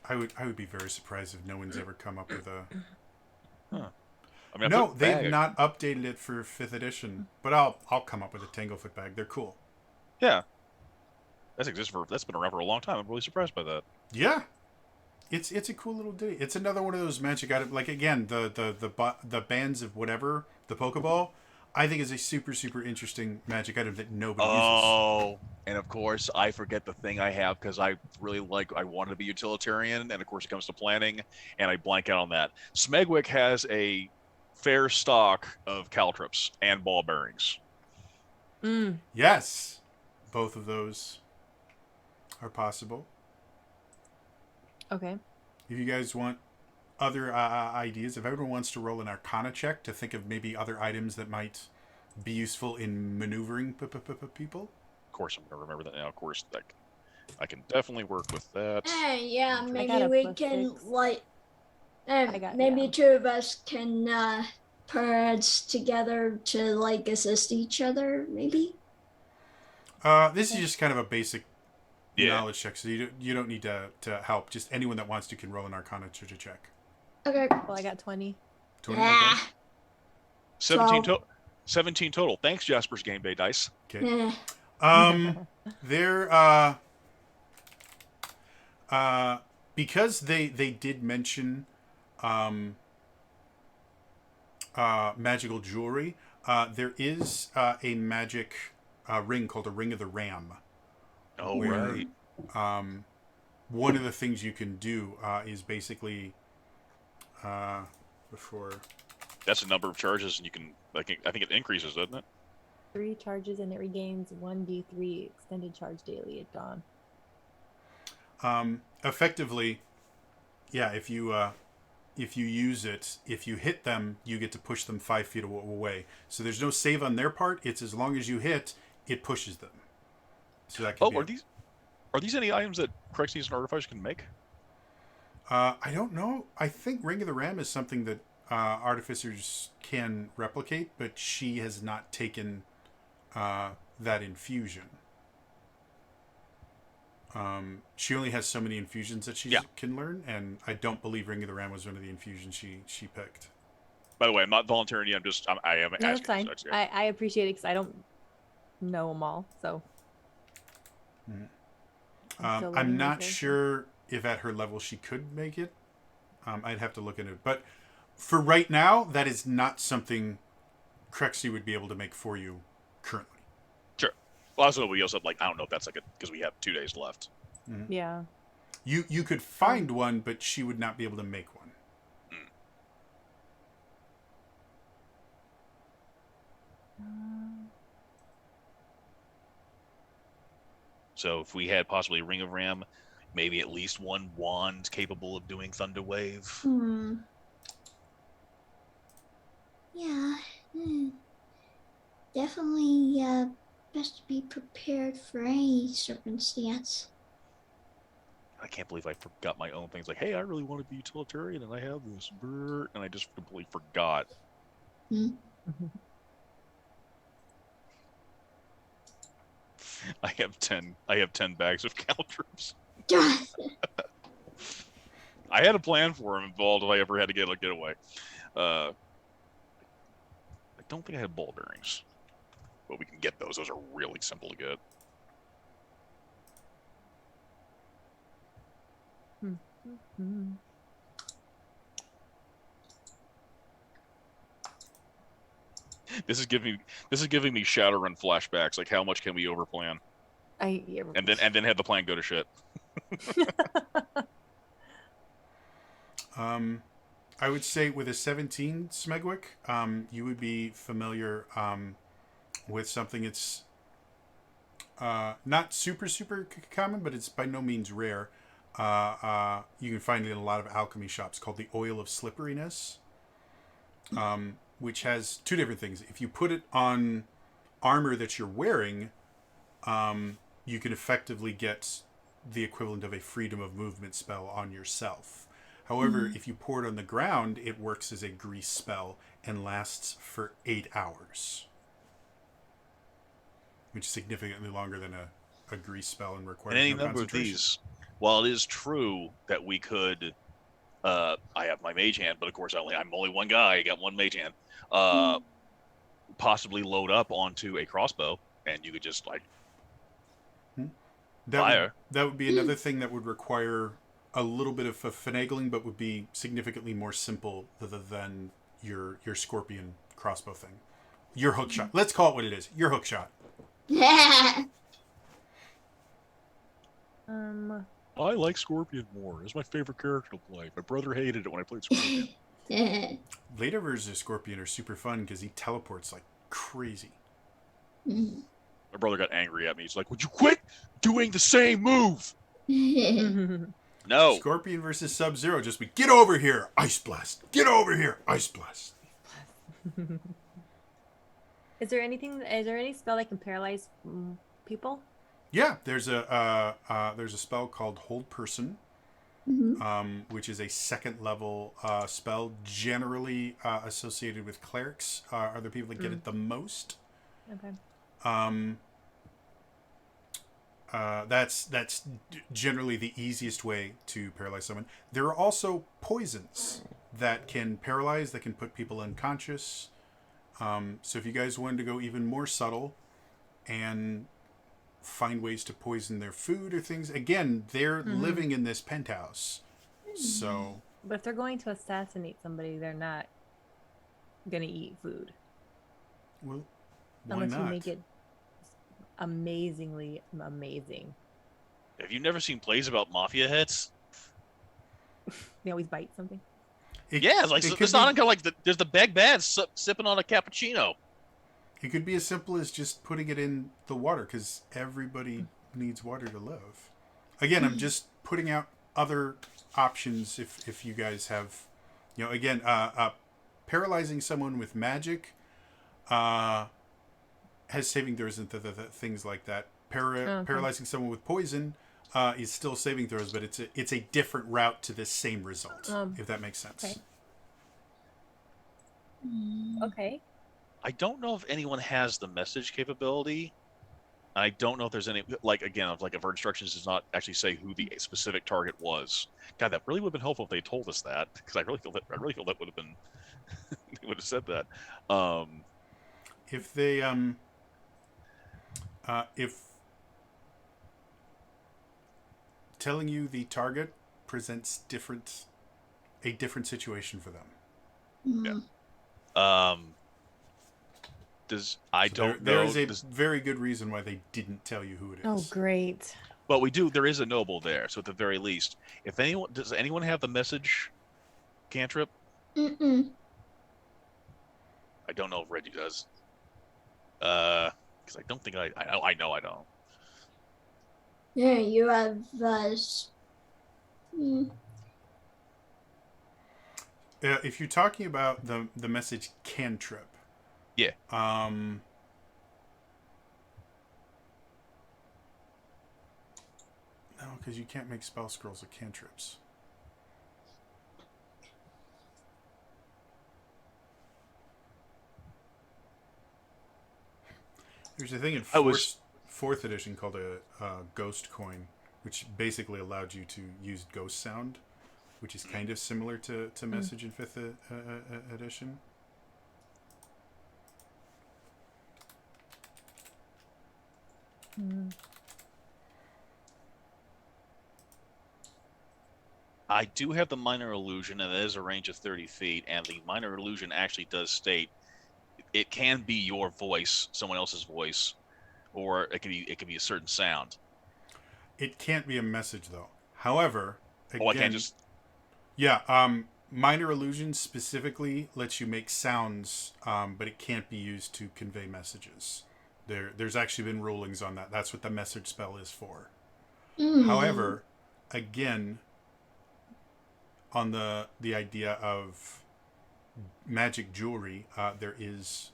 I would be very surprised if no one's ever come up with a. Huh. I mean, No, they've not updated it for 5th edition, but I'll come up with a Tanglefoot bag. They're cool. Yeah, that's been around for a long time. I'm really surprised by that. Yeah, it's a cool little ditty. It's another one of those magic items. Like again, the bands of whatever the Pokeball, I think is a super interesting magic item that nobody uses. Oh, and of course I forget the thing I have because I wanted to be utilitarian, and of course it comes to planning, and I blank out on that. Smegwick has a fair stock of caltrops and ball bearings. Yes, both of those are possible. Okay. If you guys want other ideas, if everyone wants to roll an Arcana check to think of maybe other items that might be useful in maneuvering people. Of course, I'm gonna remember that now. Of course, I can definitely work with that. Yeah, got maybe a we +6. can like. Maybe yeah. two of us can put heads together to like assist each other. Maybe. This is just kind of a basic knowledge check, so you don't need to help. Just anyone that wants to can roll an Arcana check. Okay. Well, I got 20. 20, Yeah. okay. 17 total. Thanks, Jasper's Game Day Dice. Okay. Yeah. They're because they did mention magical jewelry. There is a magic ring called a Ring of the Ram. Oh, where, right. One of the things you can do is basically before. That's a number of charges, and you can. I think it increases, doesn't it? 3 charges and it regains 1d3 extended charge daily at dawn. Effectively, yeah. If you use it, if you hit them, you get to push them 5 feet away. So there's no save on their part. It's as long as you hit, it pushes them. So that can be are these any items that Cryxis and Artificers can make? I don't know. I think Ring of the Ram is something that Artificers can replicate, but she has not taken that infusion. She only has so many infusions that she can learn, and I don't believe Ring of the Ram was one of the infusions she picked. By the way, I'm not volunteering you. I am No, asking. that's fine. So I appreciate it because I don't know them all, so. I'm not sure if at her level she could make it. I'd have to look into it. But For right now, that is not something Crexy would be able to make for you currently. Sure. Well, also we also like I don't know if that's like because we have 2 days left. Mm-hmm. Yeah. You could find one, but she would not be able to make one. So if we had possibly Ring of Ram, maybe at least one wand capable of doing Thunder Wave. Yeah. Definitely best to be prepared for any circumstance. I can't believe I forgot my own things. Like, hey, I really want to be utilitarian, and I have this, and I just completely forgot. I have 10 bags of caltrops. I had a plan for him involved if I ever had to get a getaway. I don't think I had ball bearings, but we can get those. Those are really simple to get. This is giving me Shadowrun flashbacks. Like, how much can we overplan? And then have the plan go to shit. I would say with a 17 Smegwick, you would be familiar with something that's not super common, but it's by no means rare. You can find it in a lot of alchemy shops, called the Oil of Slipperiness, which has 2 different things. If you put it on armor that you're wearing, you can effectively get the equivalent of a freedom of movement spell on yourself. However, if you pour it on the ground, it works as a grease spell and lasts for 8 hours, which is significantly longer than a grease spell and requires And any no number of concentration. these, while it is true that we could, I have my mage hand, but of course I'm only one guy. I got one mage hand. Possibly load up onto a crossbow, and you could just like fire. That would be another thing that would require a little bit of finagling, but would be significantly more simple than your scorpion crossbow thing. Your hook shot. Let's call it what it is. Your hook shot. I like Scorpion more. It's my favorite character to play. My brother hated it when I played Scorpion. Later versions of Scorpion are super fun because he teleports like crazy. My brother got angry at me. He's like, "Would you quit doing the same move?" No. Scorpion versus Sub-Zero just be, get over here, Ice Blast. Get over here, Ice Blast. Is there any spell that can paralyze people? Yeah, there's a spell called Hold Person, which is a 2nd level spell, generally associated with clerics. Are the people that get it the most? Okay. That's generally the easiest way to paralyze someone. There are also poisons that can paralyze, that can put people unconscious. So if you guys wanted to go even more subtle and find ways to poison their food or things, again, they're living in this penthouse. So, but if they're going to assassinate somebody, they're not gonna eat food. Well, why unless not? you make it amazingly amazing. Have you never seen plays about mafia hits? They always bite something. Yeah, like it's not like there's the big bad sipping on a cappuccino. It could be as simple as just putting it in the water, because everybody needs water to live. Again, I'm just putting out other options if you guys have, again, paralyzing someone with magic has saving throws and things like that. Paralyzing someone with poison is still saving throws, but it's a different route to this same result, if that makes sense. Okay. I don't know if anyone has the message capability. I don't know if there's any, if our instructions does not actually say who the specific target was. God, that really would have been helpful if they told us that, because I really feel that would have been, they would have said that. If they, if telling you the target presents a different situation for them. Mm. There is a very good reason why they didn't tell you who it is. Oh, great. But we do. There is a noble there, so at the very least, if anyone does, anyone have the message cantrip? Mm-mm. I don't know if Reggie does. Because I don't think I know I don't. Yeah, you have If you're talking about the message cantrip, Yeah. No, because you can't make spell scrolls of cantrips. There's a thing in fourth edition called a ghost coin, which basically allowed you to use ghost sound, which is kind of similar to message in fifth edition. I do have the minor illusion, and it is a range of 30 feet, and the minor illusion actually does state it can be your voice, someone else's voice, or it can be a certain sound. It can't be a message though. However, again, I can't just. Yeah, minor illusion specifically lets you make sounds, but it can't be used to convey messages. There's actually been rulings on that. That's what the message spell is for. However, again, on the idea of magic jewelry, there is,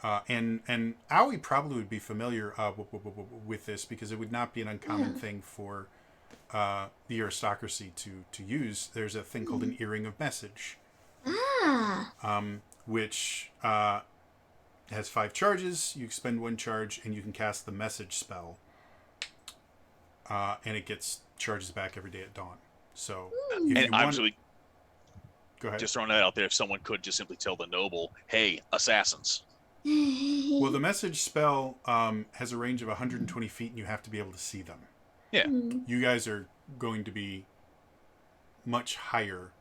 and Aoi probably would be familiar with this because it would not be an uncommon thing for the aristocracy to use. There's a thing called an earring of message, which has 5 charges. You expend 1 charge, and you can cast the message spell, and it gets charges back every day at dawn. So, if you want, go ahead. Just throwing that out there, if someone could just simply tell the noble, "Hey, assassins." Well, the message spell has a range of 120 feet, and you have to be able to see them. Yeah. You guys are going to be much higher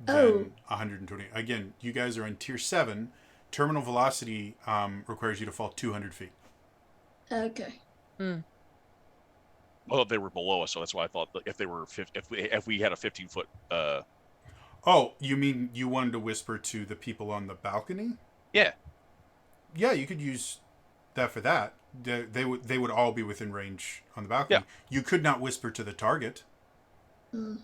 than 120. Again, you guys are on tier 7. Terminal velocity requires you to fall 200 feet. Okay. Well, they were below us, so that's why I thought if they were if we had a 15-foot. Oh, you mean you wanted to whisper to the people on the balcony? Yeah. Yeah, you could use that for that. They would all be within range on the balcony. Yeah. You could not whisper to the target. This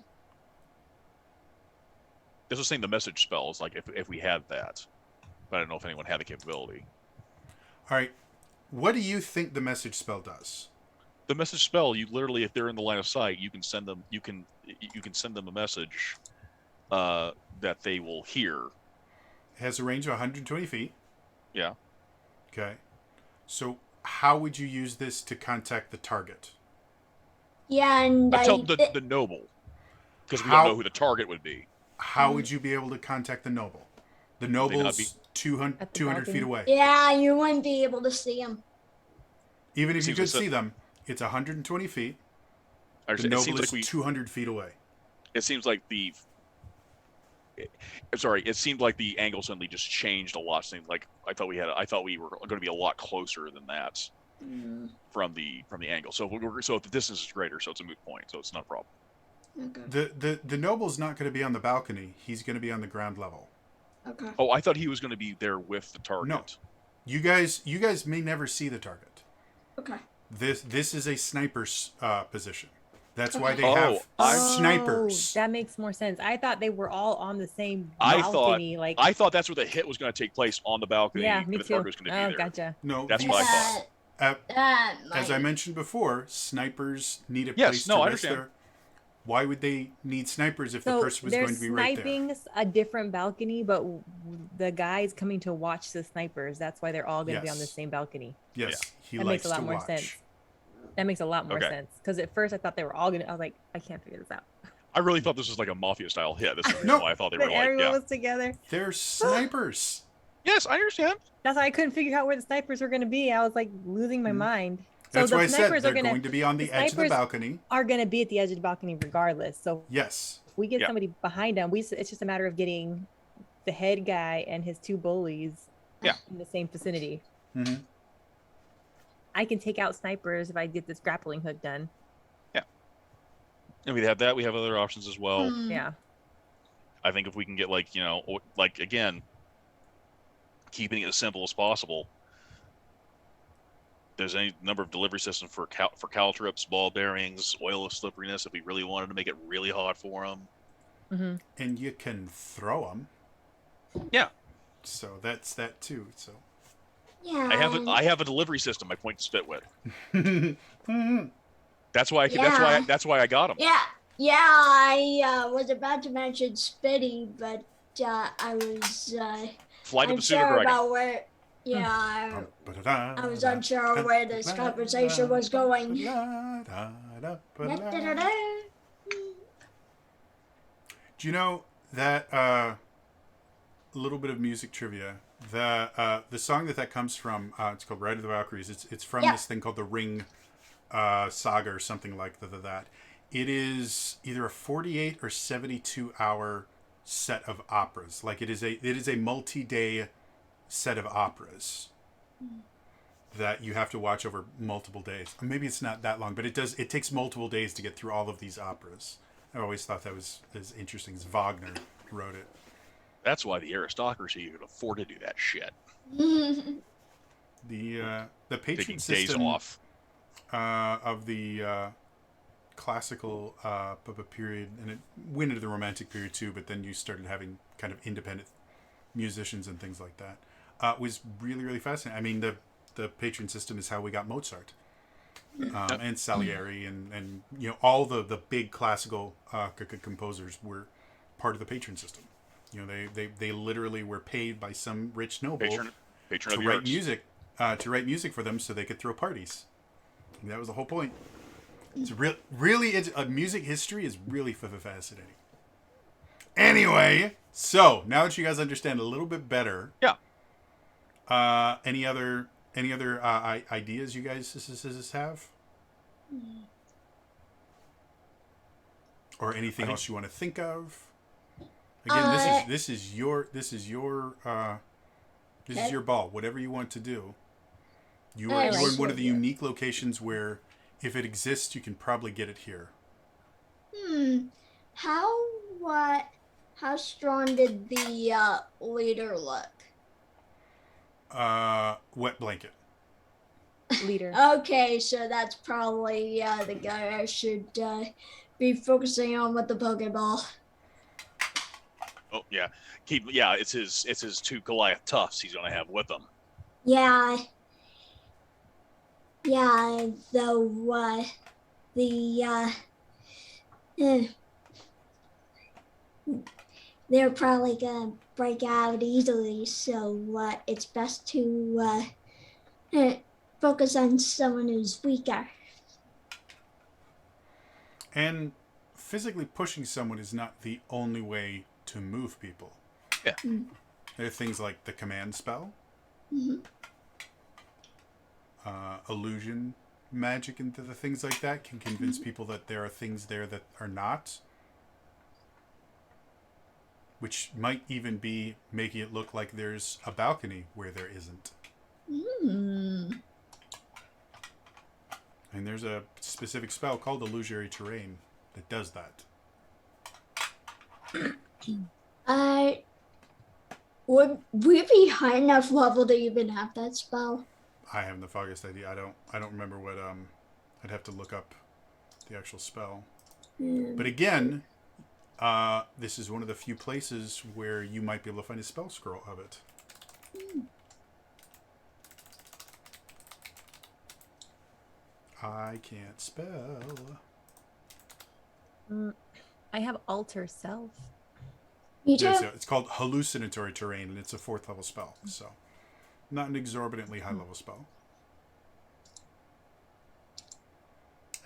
was saying the message spells, like if we had that, but I don't know if anyone had the capability. All right, what do you think the message spell does? The message spell, you literally, if they're in the line of sight, you can send them. You can send them a message that they will hear. It has a range of 120 feet. Yeah. Okay. So how would you use this to contact the target? Yeah, and I tell the noble, because we don't know who the target would be. How would you be able to contact the noble? The noble's 200 feet away. Yeah, you wouldn't be able to see him. Even if you could see them, it's 120 feet. The noble is 200 feet away. It seems like it seemed like the angle suddenly just changed a lot. It seemed like I thought we were going to be a lot closer than that from the angle. So the distance is greater, so it's a moot point. So it's not a problem. Okay. The noble's not going to be on the balcony. He's going to be on the ground level. Okay. Oh, I thought he was going to be there with the target. No, you guys may never see the target. Okay. This is a sniper's position. That's why they have snipers. That makes more sense. I thought they were all on the same balcony. I thought that's where the hit was going to take place, on the balcony. Yeah, me the too. target was going to be there. Gotcha. No, that's what I thought. As I mentioned before, snipers need a place to rest there. Why would they need snipers if the person was going to be right there? They're sniping a different balcony, but the guy's coming to watch the snipers. That's why they're all going to be on the same balcony. Yes, he that likes makes a lot to more watch. sense. That makes a lot more sense. Because at first I thought they were all going to... I was like, I can't figure this out. I really thought this was like a Mafia-style hit. This is the reason why I thought they were everyone was together. They're snipers. Yes, I understand. That's why I couldn't figure out where the snipers were going to be. I was like losing my mind. That's so why I said they're going to be on the edge of the balcony. Are going to be at the edge of the balcony regardless. So yes, we get somebody behind them. It's just a matter of getting the head guy and his 2 bullies Yeah. in the same vicinity. Mm-hmm. I can take out snipers if I get this grappling hook done. And we have that. We have other options as well. Yeah. I think if we can get again, keeping it as simple as possible. There's any number of delivery systems for caltrips, ball bearings, oil of slipperiness. If we really wanted to make it really hot for them. Mm-hmm. And you can throw them. Yeah. So that's that too. So Yeah. I have a delivery system I point to spit with. mm-hmm. That's why that's why I got them. Yeah. Yeah. I was about to mention Spitty, but I was Flight of the Pseudo unsure Dragon. about where. Yeah. I was unsure where this conversation was going. Do you know that little bit of music trivia? The song that comes from, it's called Ride of the Valkyries. It's from this thing called the Ring Saga or something like that. It is either a 48 or 72 hour set of operas. Like it is a multi-day set of operas that you have to watch over multiple days. Maybe it's not that long, but it takes multiple days to get through all of these operas. I always thought that was as interesting as Wagner wrote it. That's why the aristocracy could afford to do that shit. The patron Taking system days off. of the classical period, and it went into the romantic period too, but then you started having kind of independent musicians and things like that. Was really, really fascinating. I mean, the patron system is how we got Mozart and Salieri and all the big classical composers were part of the patron system. They literally were paid by some rich noble patron to write music for them so they could throw parties. And that was the whole point. It's music history is really fascinating. Anyway, so now that you guys understand a little bit better, any other ideas you guys have, or anything else you want to think of? Again, this is your ball. Whatever you want to do. You are in one of the unique locations where, if it exists, you can probably get it here. How strong did the leader look? Wet blanket. Leader. Okay, so that's probably the guy I should be focusing on with the Pokeball. Oh yeah, it's his 2 Goliath toughs he's gonna have with him. Yeah, they're probably gonna break out easily, so it's best to focus on someone who's weaker. And physically pushing someone is not the only way to move people. Yeah. There are things like the command spell, illusion magic, and the things like that can convince people that there are things there that are not, which might even be making it look like there's a balcony where there isn't. And there's a specific spell called Illusory Terrain that does that. Would we be high enough level to even have that spell? I haven't the foggiest idea. I don't remember what I'd have to look up the actual spell. But again, this is one of the few places where you might be able to find a spell scroll of it. I can't spell. I have Alter Self. Me too. It's called Hallucinatory Terrain, and it's a 4th level spell, so not an exorbitantly high level spell.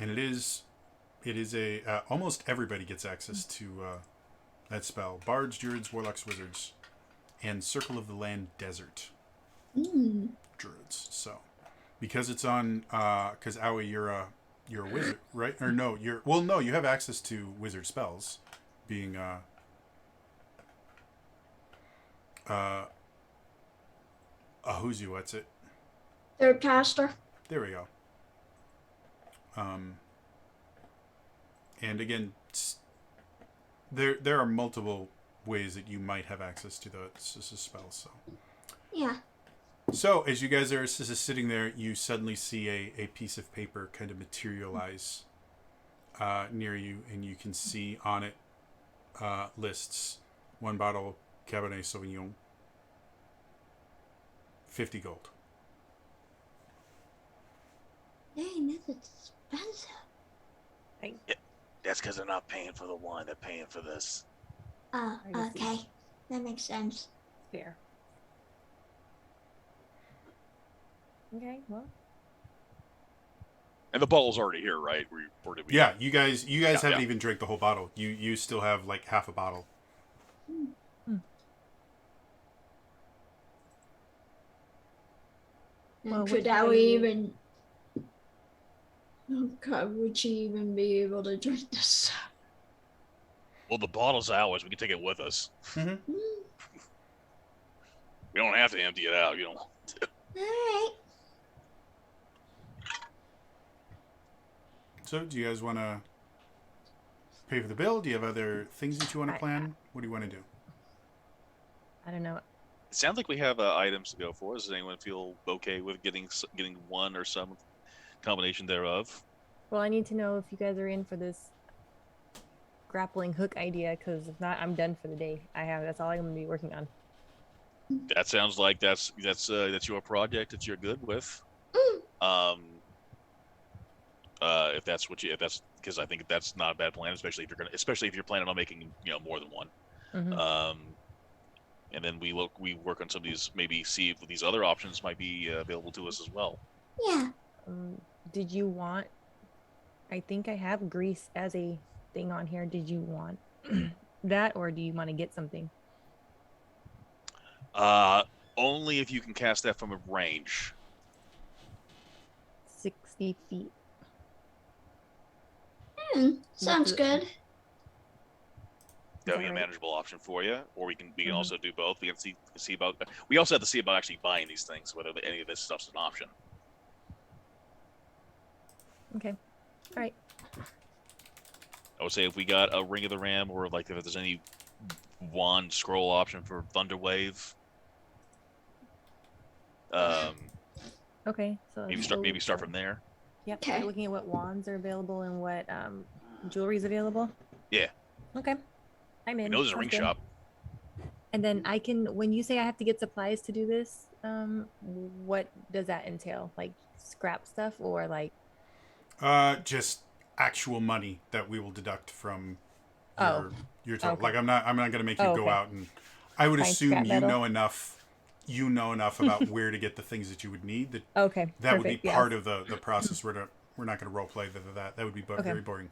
And it is a almost everybody gets access to that spell. Bards, Druids, Warlocks, Wizards, and Circle of the Land Desert Druids. So because it's on because Aoi, you're a wizard, right? Or no, you have access to wizard spells, being Ahuzu, what's it? Third caster. There we go. And again, there are multiple ways that you might have access to the spell. Yeah. So as you guys are sitting there, you suddenly see a piece of paper kind of materialize near you, and you can see on it lists 1 bottle Cabernet Sauvignon, 50 gold. Dang, that's expensive. That's because they're not paying for the wine; they're paying for this. Oh, I see. okay. That makes sense. Fair. Okay, well. And the bottle's already here, right? Or did we? Yeah, you guys haven't yeah. even drank the whole bottle. You still have like half a bottle. Well, And which could one I are you- even... Oh God, would she even be able to drink this? Well, the bottle's ours. We can take it with us. Mm-hmm. We don't have to empty it out. You don't. Alright. So, do you guys want to pay for the bill? Do you have other things that you want to plan? What do you want to do? I don't know. It sounds like we have items to go for. Does anyone feel okay with getting one or some combination thereof? Well, I need to know if you guys are in for this grappling hook idea, because if not, I'm done for the day. That's all I'm going to be working on. That sounds like that's your project that you're good with. If that's because I think that's not a bad plan, especially if you're planning on making more than one. Mm-hmm. And then we work on some of these, maybe see if these other options might be available to us as well. Yeah. Did you want? I think I have grease as a thing on here. Did you want that, or do you want to get something? Only if you can cast that from a range. 60 feet. Sounds good. That would be a manageable option for you, or we can also do both. We can see about. We also have to see about actually buying these things, whether any of this stuff's an option. Okay. All right. I would say if we got a Ring of the Ram, or like if there's any wand scroll option for Thunderwave. Okay. So Maybe start from there. Yep. Okay. You're looking at what wands are available and what jewelry is available. Yeah. Okay. I'm in. We know there's a Sounds ring good. shop. And then I can, when you say I have to get supplies to do this, what does that entail? Like scrap stuff, or like? Just actual money that we will deduct from Oh. your total. Okay. Like I'm not going to make you go okay. out and. I would Find assume scrap you metal? know enough. You know enough about where to get the things that you would need. Okay. That would be Perfect, part yes. of the process. We're not going to role play that. That would be very boring.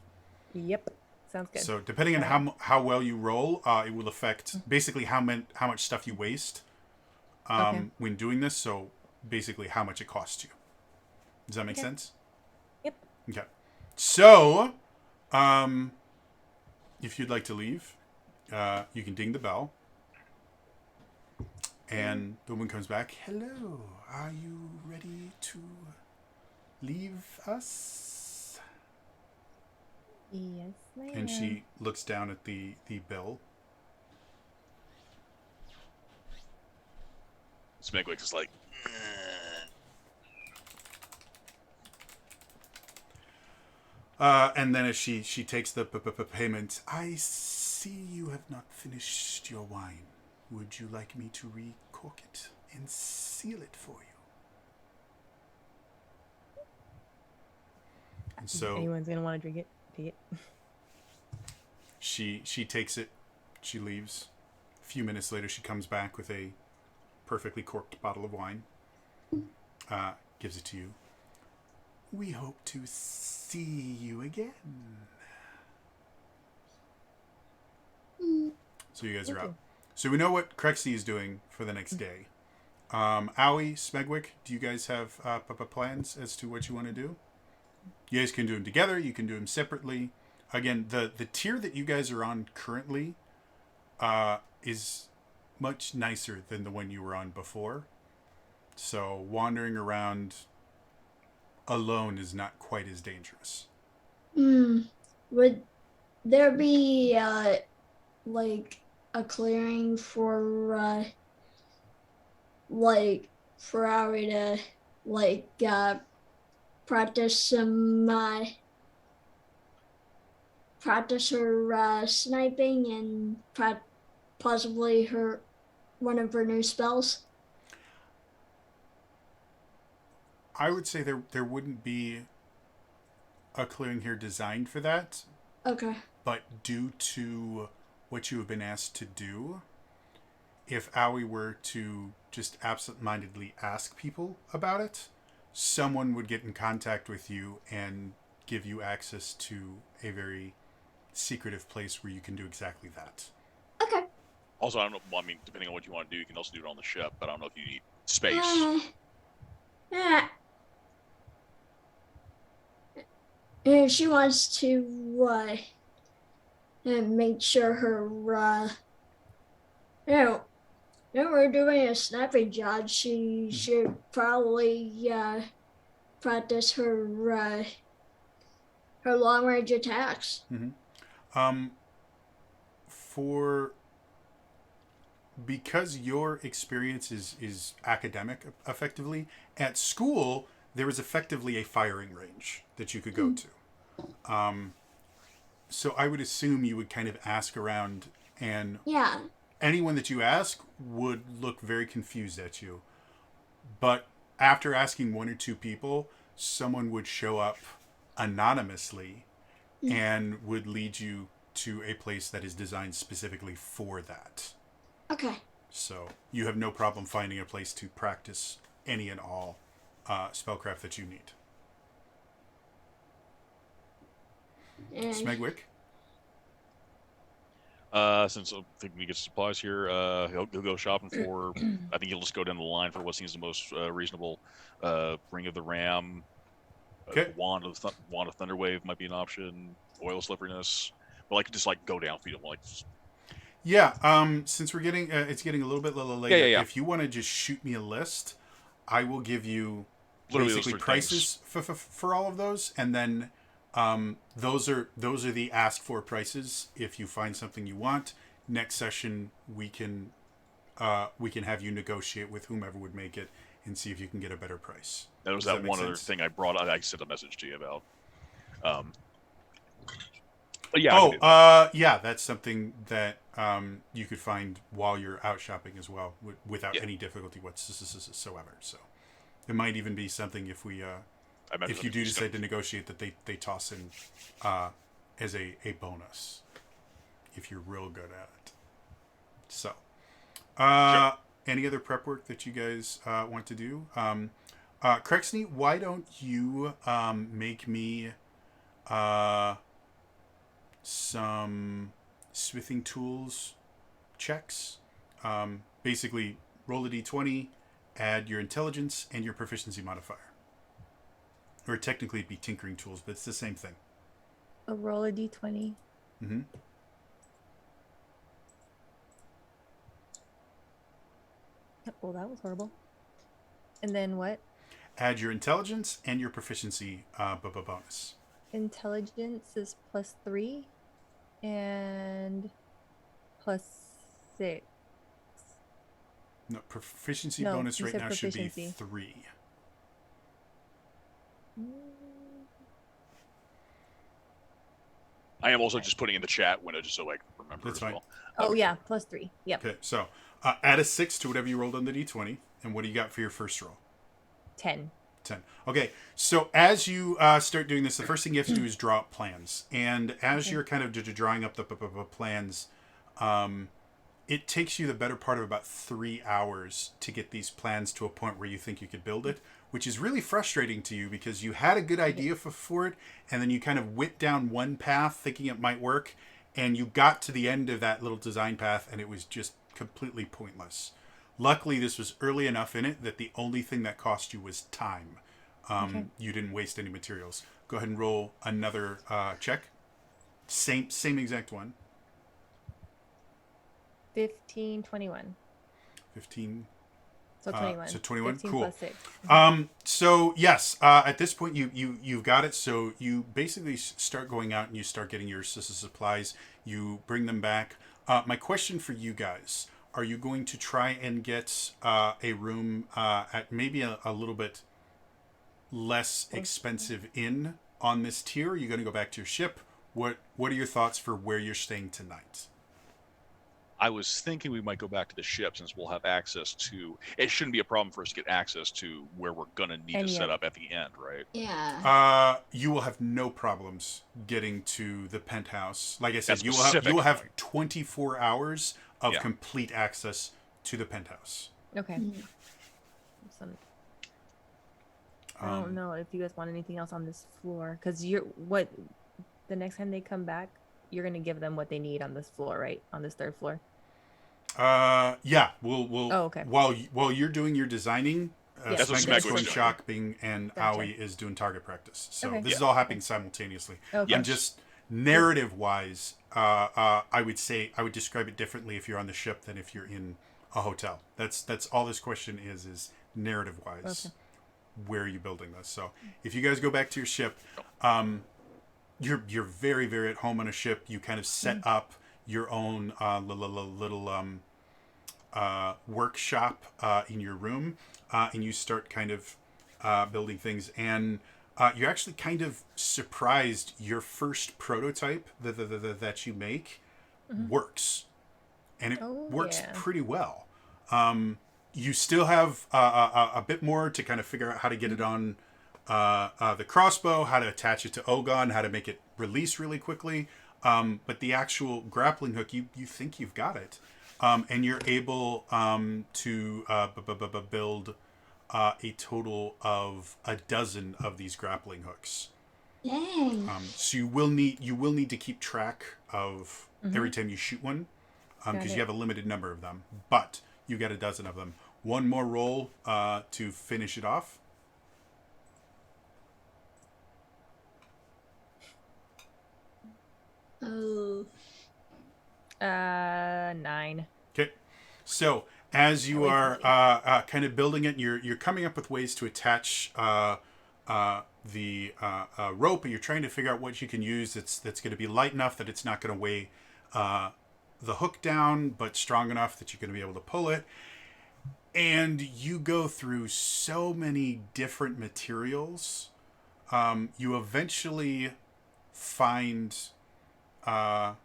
Yep. Sounds good. So depending on how well you roll, it will affect basically how much stuff you waste when doing this. So basically how much it costs you. Does that make sense? Yep. Okay. So, if you'd like to leave, you can ding the bell. And the woman comes back. Hello, are you ready to leave us? Yes, ma'am. And she looks down at the bill. Smegwick's is like, And then as she takes the payment, I see you have not finished your wine. Would you like me to recork it and seal it for you? And so anyone's gonna want to drink it, take it. she takes it, she leaves. A few minutes later, she comes back with a perfectly corked bottle of wine. Gives it to you. We hope to see you again. So you guys are out. So we know what Crexy is doing for the next day. Owie, Smegwick, do you guys have plans as to what you want to do? You guys can do them together. You can do them separately. Again, the tier that you guys are on currently is much nicer than the one you were on before. So wandering around alone is not quite as dangerous. Would there be like a clearing for like for Ari to like practice some practice her sniping and possibly her one of her new spells? I would say there wouldn't be a clearing here designed for that, Okay. but due to what you have been asked to do, if Aoi were to just absent-mindedly ask people about it, someone would get in contact with you and give you access to a very secretive place where you can do exactly that. Okay. Also, I don't know. Well, I mean, depending on what you want to do, you can also do it on the ship. But I don't know if you need space. Yeah. She wants to make sure her you know, when we're doing a snapping job, she should probably practice her her long range attacks. For because your experience is academic effectively, at school there was effectively a firing range that you could go to. So I would assume you would kind of ask around, and Yeah. anyone that you ask would look very confused at you. But after asking one or two people, someone would show up anonymously and would lead you to a place that is designed specifically for that. Okay. So you have no problem finding a place to practice any and all spellcraft that you need. And Smegwick? Since I think we get supplies here, he'll go shopping for. I think he'll just go down the line for what seems the most reasonable. Ring of the Ram. Okay. Wand of Thunderwave might be an option. Oil of Slipperiness. But like just like go down for you. Like. Yeah. Since we're getting, it's getting a little bit later. Yeah. If you want to just shoot me a list, I will give you Literally basically those three prices for all of those, and then those are the asked for prices. If you find something you want, next session we can have you negotiate with whomever would make it and see if you can get a better price. That was Does that make one other sense? thing I brought. I sent a message to you about. But yeah. Yeah, that's something that you could find while you're out shopping as well, without any difficulty whatsoever. So it might even be something if we if you do decide to negotiate that they toss in as a bonus if you're real good at it. So Sure. any other prep work that you guys want to do? Crexney, why don't you make me some smithing tools checks. Basically, roll a d20, add your intelligence and your proficiency modifier. Or technically it'd be tinkering tools, but it's the same thing. A roll a d20. Mm-hmm. Well, that was horrible. And then what? Add your intelligence and your proficiency bonus. Intelligence is +3 and +6. No, proficiency No, bonus you right said now should be proficiency. 3. I am also just putting in the chat window just so I can remember That's as fine. well. Oh, yeah, +3. Yep. Okay, so add a 6 to whatever you rolled on the d20. And what do you got for your first roll? 10. 10. Okay, so as you start doing this, the first thing you have to do is draw up plans. And as you're kind of drawing up the plans, it takes you the better part of about 3 hours to get these plans to a point where you think you could build it, which is really frustrating to you because you had a good idea for it, and then you kind of went down one path thinking it might work, and you got to the end of that little design path, and it was just completely pointless. Luckily, this was early enough in it that the only thing that cost you was time. You didn't waste any materials. Go ahead and roll another check. Same exact one. 15, 21. 15. So 21. So 21. 15 Cool. plus 6. So yes, at this point you've got it. So you basically start going out and you start getting your supplies. You bring them back. My question for you guys: are you going to try and get a room at maybe a little bit less expensive inn on this tier? Are you going to go back to your ship? What are your thoughts for where you're staying tonight? I was thinking we might go back to the ship since we'll have access to. It shouldn't be a problem for us to get access to where we're gonna need to set up at the end, right? Yeah. You will have no problems getting to the penthouse. Like I said, That's you specific, will have right? 24 hours of Yeah. complete access to the penthouse. Okay. I don't know if you guys want anything else on this floor, because the next time they come back, you're gonna give them what they need on this floor, right? On this third floor. Yeah, we'll. Oh, okay. While you're doing your designing, Yeah. That's what Smeg is Smeg was doing doing. shock, Bing, and Gotcha. Aoi is doing target practice. So Okay. this is Yeah. all happening simultaneously. Okay. I'm just narrative wise. I would say I would describe it differently if you're on the ship than if you're in a hotel. That's all this question is narrative wise. Okay. Where are you building this? So if you guys go back to your ship, you're very very at home on a ship. You kind of set up your own little workshop in your room, and you start kind of building things. And you're actually kind of surprised. Your first prototype that you make works, and it works yeah. pretty well. You still have a bit more to kind of figure out how to get it on the crossbow, how to attach it to Ogon, how to make it release really quickly. But the actual grappling hook, you think you've got it. And you're able to build a total of 12 of these grappling hooks. Dang. So you will need to keep track of every time you shoot one, because you have a limited number of them. But you get 12 of them. One more roll to finish it off. Oh. 9. Okay, so as you are kind of building it, you're coming up with ways to attach the rope, and you're trying to figure out what you can use that's going to be light enough that it's not going to weigh the hook down, but strong enough that you're going to be able to pull it. And you go through so many different materials. You eventually find a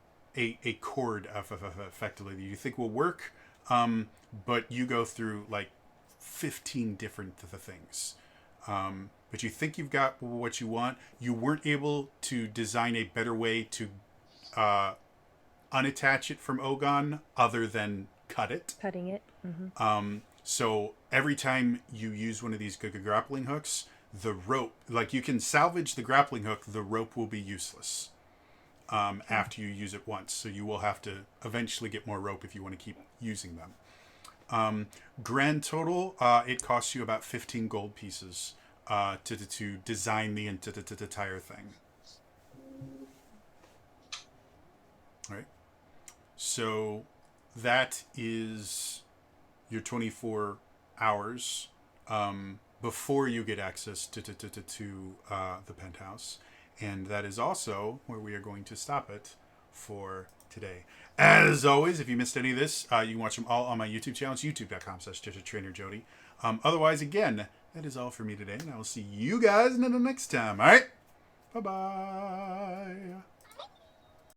cord effectively that you think will work, but you go through like 15 different things. But you think you've got what you want. You weren't able to design a better way to unattach it from Ogon other than cut it. Cutting it. So every time you use one of these grappling hooks, the rope, like you can salvage the grappling hook, the rope will be useless after you use it once. So you will have to eventually get more rope if you want to keep using them. Grand total, it costs you about 15 gold pieces to design the entire thing. All right. So that is your 24 hours before you get access to the penthouse. And that is also where we are going to stop it for today. As always, if you missed any of this, you can watch them all on my YouTube channel. It's youtube.com/TrainerJody. Otherwise, again, that is all for me today. And I will see you guys next time. All right? Bye-bye.